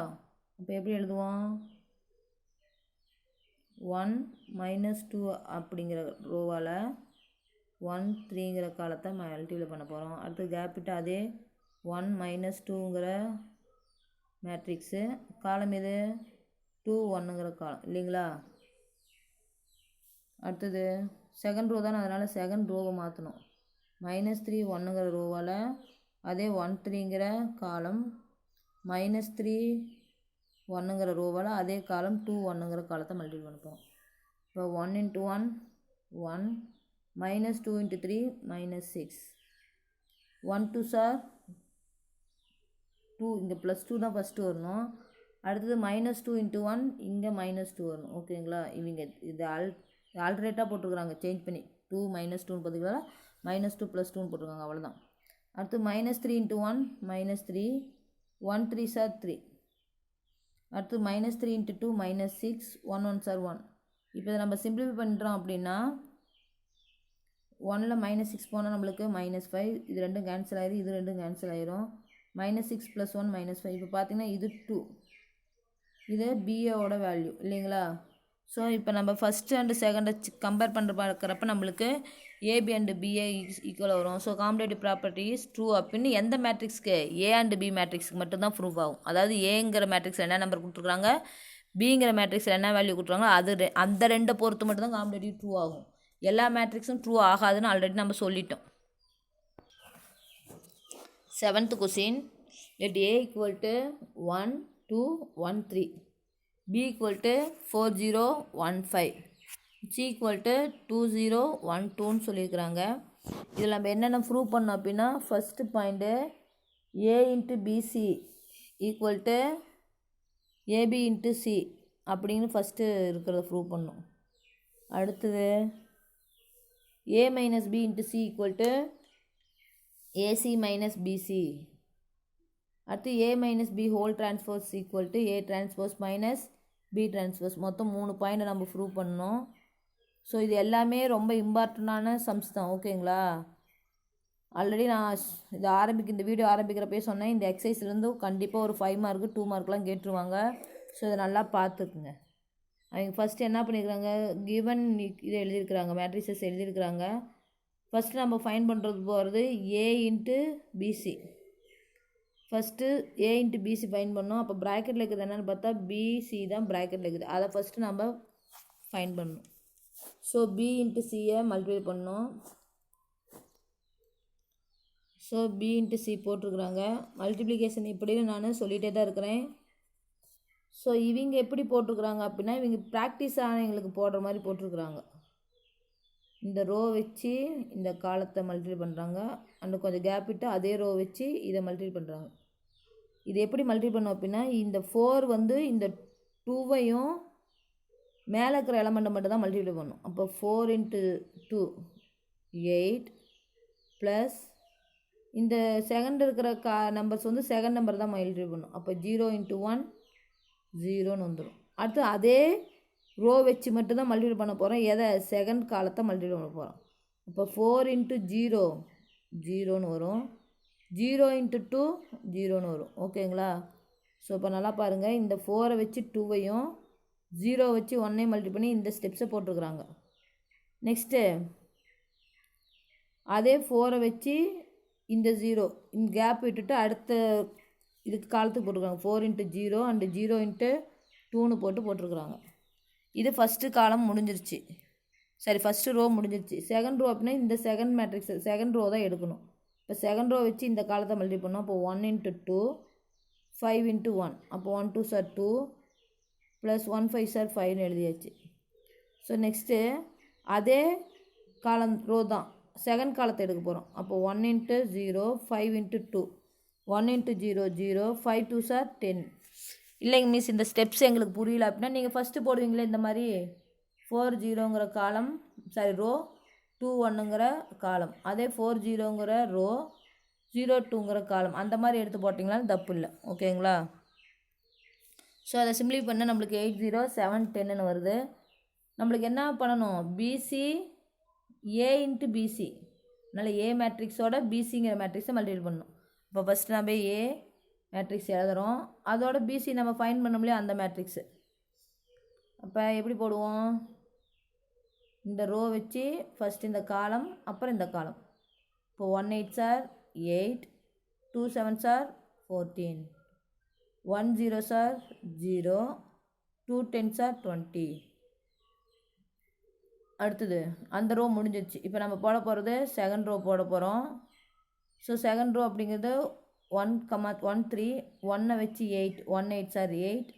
இப்போ எப்படி எழுதுவோம், 1 -2 அப்படிங்கிற ரோவால் 1 3ங்கிற காலத்தை மல்டிப்ளை பண்ண போகிறோம். அடுத்து கேப்பிட்டு அதே 1 -2ங்கிற மேட்ரிக்ஸு, காலம் இது 2 1ங்கிற காலம் இல்லைங்களா. அடுத்தது செகண்ட் ரோ தானே, அதனால் செகண்ட் ரோவை மாற்றணும். -3 1ங்கிற ரோவால் அதே 1 3ங்கிற காலம், -3 1ங்கிற ரோவால் அதே காலம் 2 1ங்கிற காலத்தை மல்டிப்ளை பண்ணிப்போம். இப்போ 1 into 1 1, -2 into 3 -6, 1 2s are 2, இங்கே +2 தான் ஃபஸ்ட்டு வரணும். அடுத்தது -2 into 1, இங்கே -2 வரணும். ஓகேங்களா, இவங்க இது ஆல்ட்ரேட்டாக போட்டிருக்குறாங்க, சேஞ்ச் பண்ணி 2 -2ன்னு பார்த்தீங்களா, -2 + 2ன்னு போட்டிருக்காங்க, அவ்வளோதான். அடுத்து -3 into 1 -3, 1 3s are 3, அடுத்து -3 into 2 -6, 1 1s are 1. இப்போ இதை நம்ம சிம்பிளிஃபை பண்ணுறோம் அப்படின்னா 1ல் -6 போனால் நம்மளுக்கு -5, இது ரெண்டும் கேன்சல் ஆயிரும், இது ரெண்டும் கேன்சல் ஆயிரும், -6 + 1 -5. இப்போ பார்த்தீங்கன்னா இது 2, இது பிஏவோட வேல்யூ இல்லைங்களா. ஸோ இப்போ நம்ம ஃபஸ்ட்டு அண்டு செகண்டை கம்பேர் பண்ணுற பார்க்குறப்ப நம்மளுக்கு ஏபி அண்டு பிஏ ஈக்குவல் வரும். ஸோ காம்படேட்டிவ் ப்ராப்பர்ட்டிஸ் ட்ரூ அப்படின்னு எந்த மேட்ரிக்ஸ்க்கு, ஏ அண்டு பி மேட்ரிக்ஸ்க்கு மட்டும்தான் ப்ரூவ் ஆகும். அதாவது ஏங்கிற மேட்ரிக்ஸில் என்ன நம்பர் கொடுத்துருக்காங்க, பிங்கிற மேட்ரிக்ஸில் என்ன வேல்யூ கொடுத்துருக்காங்க, அந்த ரெண்டை பொறுத்து மட்டும் தான் காம்படேட்டிவ் ட்ரூ ஆகும். எல்லா மேட்ரிக்ஸும் ட்ரூ ஆகாதுன்னு ஆல்ரெடி நம்ம சொல்லிட்டோம். 7th question, let A equal to 1 2 1 3, B equal to 4 0 1 5, C equal to 2 0 1 2ன்னு சொல்லியிருக்கிறாங்க. இதில் நம்ம என்னென்ன ப்ரூவ் பண்ணோம் அப்படின்னா, first point A into BC equal to AB into C அப்படின்னு ஃபஸ்ட்டு இருக்கிறத ப்ரூவ் பண்ணோம். அடுத்தது A minus B into C equal to AC minus BC. அடுத்து A minus B whole transpose equal to A transpose minus B transpose. மொத்தம் 3 point நம்ம prove பண்ணோம். So இது எல்லாமே ரொம்ப இம்பார்ட்டண்டான சம்ஸ் தான். ஓகேங்களா, ஆல்ரெடி நான் இந்த வீடியோ ஆரம்பிக்கிறப்பே சொன்னேன், இந்த எக்ஸசைஸ்லேருந்து கண்டிப்பாக ஒரு 5 மார்க்கு 2 மார்க்லாம் கேட்டுருவாங்க. ஸோ இதை நல்லா பார்த்துக்குங்க. அவங்க ஃபஸ்ட்டு என்ன பண்ணியிருக்கிறாங்க, கிவன் இதை எழுதியிருக்கிறாங்க, மேட்ரிசஸ் எழுதியிருக்கிறாங்க. ஃபஸ்ட்டு நம்ம ஃபைண்ட் பண்ணுறது போகிறது A into PC. First A into PC find பண்ணோம். அப்போ ப்ராக்கெட்டில் இருக்குது என்னென்னு பார்த்தா பிசி தான் ப்ராக்கெட்டில் இருக்குது. அதை ஃபஸ்ட்டு நம்ம ஃபைண்ட் பண்ணணும். ஸோ பி இன்ட்டு சியை மல்டிப்ளை பண்ணோம். ஸோ பி இன்ட்டு சி போட்டிருக்குறாங்க. மல்டிப்ளிகேஷன் இப்படின்னு நான் சொல்லிகிட்டே தான் இருக்கிறேன். ஸோ இவங்க எப்படி போட்டிருக்குறாங்க அப்படின்னா, இவங்க ப்ராக்டிஸ் ஆனவங்களுக்கு போடுற மாதிரி போட்டிருக்குறாங்க. இந்த ரோ வச்சு இந்த காலத்தை மல்டிப்ளை பண்ணுறாங்க. அண்ட் கொஞ்சம் கேப் விட்டு அதே ரோ வச்சு இதை மல்டிப்ளை பண்ணுறாங்க. இது எப்படி மல்டிப்ளை பண்ணோம் அப்படின்னா, இந்த 4 வந்து இந்த 2வையும் மேலே இருக்கிற எலமெண்ட்டை மட்டும் தான் மல்டிப்ளை பண்ணும். அப்போ 4 × 2 8 ப்ளஸ் இந்த செகண்ட் இருக்கிற நம்பர்ஸ் வந்து செகண்ட் நம்பர் தான் மல்டிப்ளை பண்ணும். அப்போ 0 × 1 0ன்னு வந்துடும். அடுத்து அதே ரோ வச்சு மட்டும் தான் மல்டிப்ளை பண்ண போகிறோம். எதை? செகண்ட் காலத்தை மல்டிப்ளை பண்ண போகிறோம். அப்போ 4 × 0 0ன்னு வரும். 0 × 2 0ன்னு வரும். ஓகேங்களா? ஸோ இப்போ நல்லா பாருங்கள், இந்த 4 வச்சு 2வையும் 0 வச்சு 1ஐயும் மல்டிப்ளை பண்ணி இந்த ஸ்டெப்ஸை போட்டிருக்குறாங்க. நெக்ஸ்ட்டு அதே 4 வச்சு இந்த 0 இந்த கேப் விட்டுட்டு அடுத்த இதுக்கு காலத்துக்கு போட்டிருக்காங்க. 4 × 0 அண்டு 0 × 2ன்னு போட்டிருக்குறாங்க. இது ஃபஸ்ட்டு காலம் முடிஞ்சிருச்சு. சரி, ஃபஸ்ட்டு ரோ முடிஞ்சிருச்சு. செகண்ட் ரோ அப்படின்னா இந்த செகண்ட் மேட்ரிக்ஸ் செகண்ட் ரோ தான் எடுக்கணும். இப்போ செகண்ட் ரோ வச்சு இந்த காலத்தை மல்டிப்ளை பண்ணோம். அப்போ 1 × 2 5 × 1. அப்போ 1 2s are 2 plus 1 5s are 5ன்னு எழுதியாச்சு. ஸோ நெக்ஸ்ட்டு அதே காலம் ரோ தான் செகண்ட் காலத்தை எடுக்க போகிறோம். அப்போ 1 × 0 5 × 2 1 × 0 0 5 2s are 10. இல்லைங்க மிஸ், இந்த ஸ்டெப்ஸ் எங்களுக்கு புரியல அப்படின்னா நீங்கள் ஃபஸ்ட்டு போடுவீங்களே இந்த மாதிரி 4 0ங்கிற காலம் ரோ 2 1ங்கிற காலம், அதே 4 0ங்கிற ரோ 0 2ங்கிற காலம், அந்த மாதிரி எடுத்து போட்டிங்களாலும் தப்பு இல்லை. ஓகேங்களா? ஸோ அதை சிம்பிளி பண்ணால் நம்மளுக்கு 8 0 7 10ன்னு வருது. நம்மளுக்கு என்ன பண்ணணும்? பிசி ஏ இன்ட்டு பிசி, அதனால் ஏ மேட்ரிக்ஸோட பிசிங்கிற மேட்ரிக்ஸை மல்டிபிள் பண்ணணும். இப்போ ஃபஸ்ட்டு நம்ம ஏ மேட்ரிக்ஸ் எழுதுகிறோம், அதோட பிசி நம்ம ஃபைண்ட் பண்ண முடியாது அந்த மேட்ரிக்ஸு. அப்போ எப்படி போடுவோம்? இந்த ரோ வச்சு ஃபஸ்ட் இந்த காலம் அப்புறம் இந்த காலம். இப்போ 1 8s are 8 2 7s are 14 1 0s are 0 2 10s are 20. அடுத்தது அந்த ரோ முடிஞ்சிருச்சு. இப்போ நம்ம போட போகிறது செகண்ட் ரோ போட போகிறோம். ஸோ செகண்ட் ரோ அப்படிங்கிறது 1 1 3 1 வச்சு 8 1 8s are 8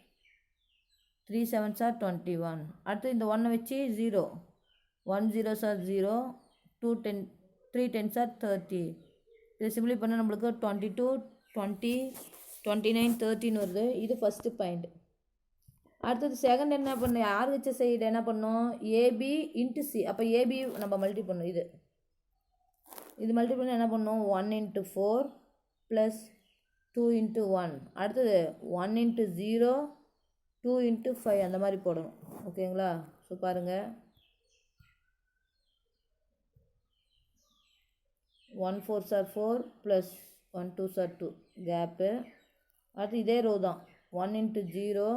3 7s are 21. அடுத்து இந்த 1 வச்சு 0 1 0s are 0 2 10 3 10s are 30. இதை சிம்பிளி பண்ணால் நம்மளுக்கு 22 20 29 30ன்னு வருது. இது ஃபஸ்ட்டு பாயிண்ட். அடுத்தது செகண்ட் என்ன பண்ணணும்? ஆர்ஹெச் சைடு என்ன பண்ணோம்? AB into C. அப்போ ஏபி நம்ம மல்டி பண்ணணும். இது மல்டி பண்ணி என்ன பண்ணோம்? 1 × 4 ப்ளஸ் 2 × 1. அடுத்தது 1 × 0 2 × 5 அந்த மாதிரி போடணும். ஓகேங்களா? ஸோ பாருங்கள், 1 4s are 4 plus 1 2s are 2 gap. அடுத்து இதே ரோ தான் 1 × 0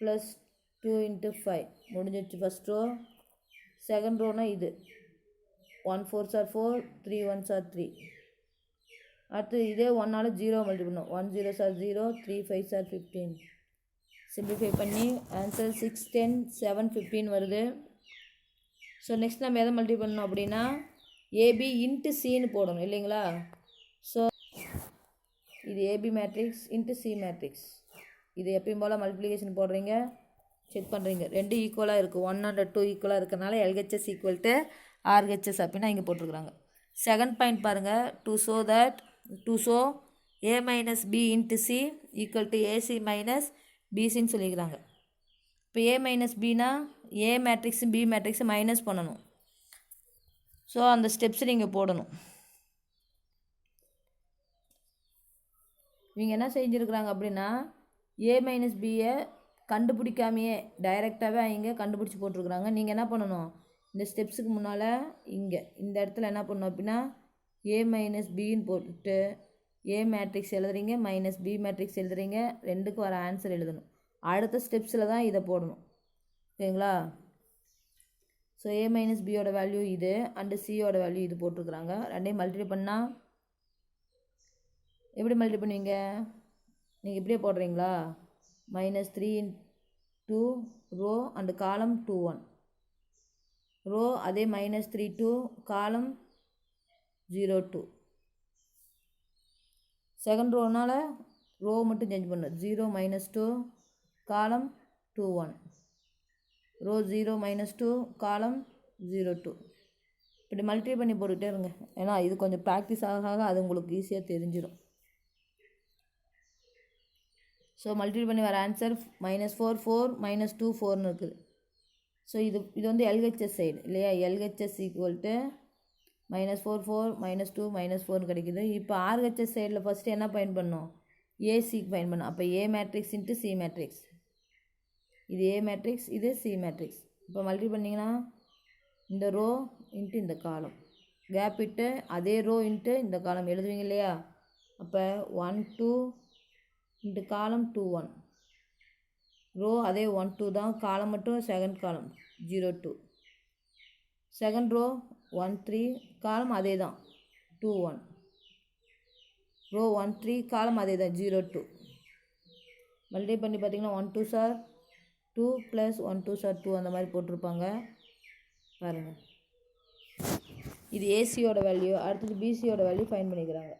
ப்ளஸ் 2 × 5 முடிஞ்சிடுச்சு ஃபஸ்ட் ரோ. செகண்ட் ரோனா இது 1 4s are 4 3 1s are 3. அடுத்து இதே 1ஆல் 0 மல்டி பண்ணும். 1 0s are 0 3 5s are 15. Simplify பண்ணி ஆன்சர் 6 10 7 15 வருது. ஸோ நெக்ஸ்ட் நம்ம எதை மல்டி பண்ணணும் அப்படின்னா ஏபி இன்ட்டு சின்னு போடணும் இல்லைங்களா? ஸோ இது AB matrix into C matrix. இது எப்பயும் போல் மல்டிப்ளிகேஷன் போடுறீங்க, செக் பண்ணுறீங்க, ரெண்டு ஈக்குவலாக இருக்குது. 1 and 2 ஈக்குவலாக இருக்கிறனால எல்ஹெச்எஸ் ஈக்குவல் டு ஆர்ஹெச்எஸ் அப்படின்னா இங்கே போட்டிருக்குறாங்க. செகண்ட் பாயிண்ட் பாருங்கள், to show A minus B into C equal to A C minus பிசின்னு சொல்லிக்கிறாங்க. இப்போ ஏ மைனஸ் பினா A matrix B matrix minus பண்ணணும். ஸோ அந்த ஸ்டெப்ஸ் நீங்கள் போடணும். இவங்க என்ன செஞ்சுருக்குறாங்க அப்படின்னா ஏ மைனஸ் பியை கண்டுபிடிக்காமையே டைரெக்டாகவே அவங்க கண்டுபிடிச்சி போட்டிருக்குறாங்க. நீங்கள் என்ன பண்ணணும்? இந்த ஸ்டெப்ஸுக்கு முன்னால் இங்கே இந்த இடத்துல என்ன பண்ணணும் அப்படின்னா ஏ மைனஸ் பின்னு போட்டுட்டு ஏ மேட்ரிக்ஸ் எழுதுறீங்க மைனஸ் பி மேட்ரிக்ஸ் எழுதுறீங்க, ரெண்டுக்கு வர ஆன்சர் எழுதணும். அடுத்த ஸ்டெப்ஸில் தான் இதை போடணும். ஓகேங்களா? ஸோ ஏ மைனஸ் பியோட வேல்யூ இது அண்டு சியோட வேல்யூ இது போட்டிருக்குறாங்க. ரெண்டையும் மல்டிப்ளை பண்ணால் எப்படி மல்டிப்ளை பண்ணுவீங்க? நீங்கள் இப்படியே போடுறீங்களா? -3 into ரோ அண்டு காலம் 2 1 ரோ அதே -3 2 காலம் 0 2 செகண்ட் ரோனால ரோ மட்டும் சேஞ்ச் பண்ணணும். 0 -2 காலம் 2 1 ரோ 0 -2 காலம் 0 2 இப்படி மல்டிப்ளை பண்ணி போட்டுகிட்டே இருங்க. ஏன்னா இது கொஞ்சம் ப்ராக்டிஸ் ஆக அது உங்களுக்கு ஈஸியாக தெரிஞ்சிடும். ஸோ மல்டிப்ளை பண்ணி வர ஆன்சர் -4 4 -2 4ன்னு இருக்குது. ஸோ இது வந்து எல்ஹெச்எஸ் சைடு இல்லையா? எல்ஹெச்எஸ் ஈக்குவல் டு -4 4 -2 -4ன்னு கிடைக்குது. இப்போ ஆர்ஹெச்எஸ் சைடில் ஃபஸ்ட்டு என்ன ஃபைண்ட் பண்ணோம்? ஏசிக்கு ஃபைண்ட் பண்ணோம். அப்போ A matrix into C matrix, இது ஏ மேட்ரிக்ஸ், இது சி மேட்ரிக்ஸ். இப்போ மல்டிப்ளை பண்ணிங்கன்னா இந்த ரோ இன்ட்டு இந்த காலம் கேப் இட்டு அதே ரோ இன்ட்டு இந்த காலம் எழுதுவீங்க இல்லையா? அப்போ 1 2 இன்ட்டு காலம் 2 1 ரோ அதே 1 2 தான், காலம் மட்டும் செகண்ட் காலம் 0 2 செகண்ட் ரோ 1 3 காலம் அதே தான் 2 1 ரோ 1 3 காலம் அதே தான் 0 2 மல்டிப்ளை பண்ணி பார்த்தீங்கன்னா 1 2 சார் 2 ப்ளஸ் 1 2 சார் 2 அந்த மாதிரி போட்டிருப்பாங்க பாருங்கள். இது ஏசியோட வேல்யூ. அடுத்தது பிசியோட வேல்யூ ஃபைண்ட் பண்ணிக்கிறாங்க.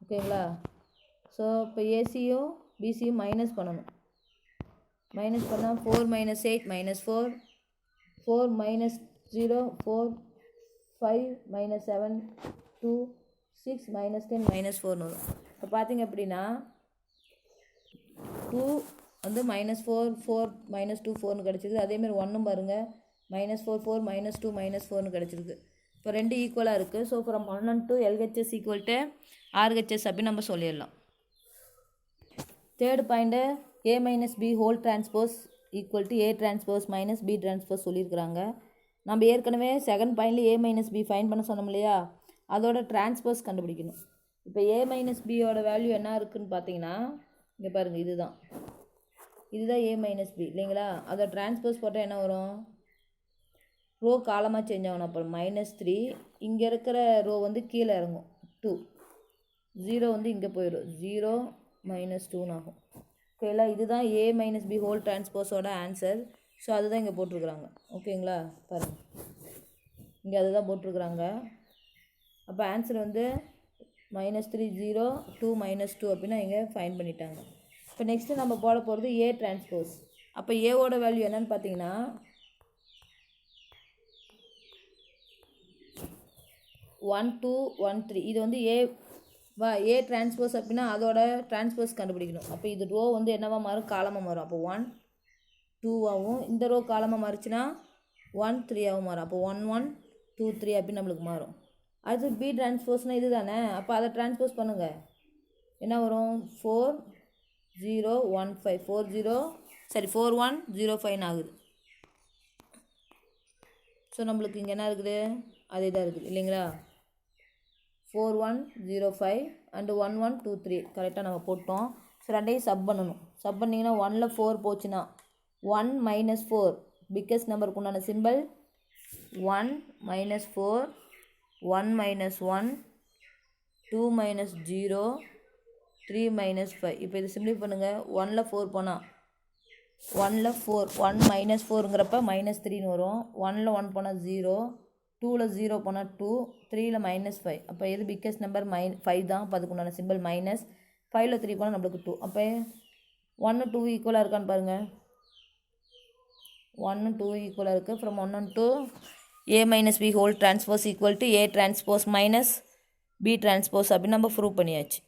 ஓகேங்களா? ஸோ இப்போ ஏசியும் பிசியும் மைனஸ் பண்ணணும். மைனஸ் பண்ணால் 4 - 8 -4 4 - 0 4 5 - 7 2 6 - 10 -4ன்னு வரும். இப்போ பார்த்தீங்க அப்படின்னா 2 வந்து -4 4 -2 4ன்னு கிடச்சிருக்கு. அதேமாதிரி 1ம் பாருங்கள் -4 4 -2 -4ன்னு கிடச்சிருக்கு. இப்போ ரெண்டு ஈக்குவலாக இருக்குது. So from 1 and 2 LHS equal to RHS அப்படின்னு நம்ம சொல்லிடலாம். Third point A minus B whole transpose equal to A transpose minus B transpose சொல்லியிருக்கிறாங்க. நம்ம ஏற்கனவே செகண்ட் பாயிண்டில் ஏ மைனஸ் பி ஃபைண்ட் பண்ண சொன்னோம் இல்லையா? அதோட டிரான்ஸ்போஸ் கண்டுபிடிக்கணும். இப்போ ஏ மைனஸ் பியோட வேல்யூ என்ன இருக்குதுன்னு பார்த்தீங்கன்னா இங்கே பாருங்கள், இதுதான் ஏ மைனஸ் பி இல்லைங்களா? அதோட டிரான்ஸ்போஸ் போட்டால் என்ன வரும்? ரோ காலமாக சேஞ்ச் ஆகணும். அப்போ -3 இங்கே இருக்கிற ரோ வந்து கீழே இறங்கும் 2 0 வந்து இங்கே போயிடும் 0 -2ன்னு ஆகும். ஓகேங்களா? இதுதான் ஏ மைனஸ் பி ஹோல் டிரான்ஸ்போஸோட ஆன்சர். ஸோ அதுதான் இங்கே போட்டிருக்குறாங்க. ஓகேங்களா? பாருங்கள், இங்கே அதுதான் போட்டிருக்குறாங்க. அப்போ ஆன்சர் வந்து -3 0 2 -2 அப்படின்னா இங்கே ஃபைண்ட் பண்ணிட்டாங்க. இப்போ நெக்ஸ்ட்டு நம்ம போட போகிறது ஏ டிரான்ஸ்போஸ். அப்போ ஏவோட வேல்யூ என்னன்னு பார்த்தீங்கன்னா 1 2 1 3 இது வந்து ஏ டிரான்ஸ்போஸ் அப்படின்னா அதோட டிரான்ஸ்போஸ் கண்டுபிடிக்கணும். அப்போ இது ரோ வந்து என்னவா மாறும்? காலமாக மாறும். அப்போ 1 2ஆகவும் இந்த ரோ காலமாக மாறுச்சுன்னா 1 3ஆகவும் மாறும். அப்போ 1 1 2 3 அப்படின்னு நம்மளுக்கு மாறும். அடுத்து பி டிரான்ஸ்போஸ்னால் இது தானே? அப்போ அதை டிரான்ஸ்போஸ் பண்ணுங்கள். என்ன வரும்? 4 0 1 5 4 1 0 5 ஆகுது. ஸோ நம்மளுக்கு இங்கே என்ன இருக்குது? அதே தான் இருக்குது இல்லைங்களா? 4 1 0 5 அண்டு 1 1 2 3 கரெக்டாக நம்ம போட்டோம். ஸோ ரெண்டையும் சப் பண்ணணும். சப் பண்ணிங்கன்னா 1ல் 4 போச்சுன்னா 1 - 4 பிக்கஸ்ட் நம்பருக்கு உண்டான சிம்பிள் 1 - 4 1 - 1 2 - 0 3 - 5. இப்போ இது சிம்பிளை பண்ணுங்கள். 1ல் 4 போனால் 1ல் 4 1 - 4ங்கிறப்ப -3ன்னு வரும். 1ல் 1 போனால் 0 2ல் 0 போனால் 2 3ல் -5. அப்போ எது பிக்கஸ்ட் நம்பர்? 5 தான். அப்போ அதுக்கு உண்டான சிம்பிள் மைனஸ். 5ல் 3 போனால் நம்மளுக்கு 2. அப்போ 1 2 ஈக்குவலாக இருக்கான்னு பாருங்கள். 1 2 ஈக்குவலாக இருக்குது. From 1 and 2 A minus B whole transpose equal to A transpose minus B transpose அப்படின்னு நம்ம ப்ரூவ் பண்ணியாச்சு.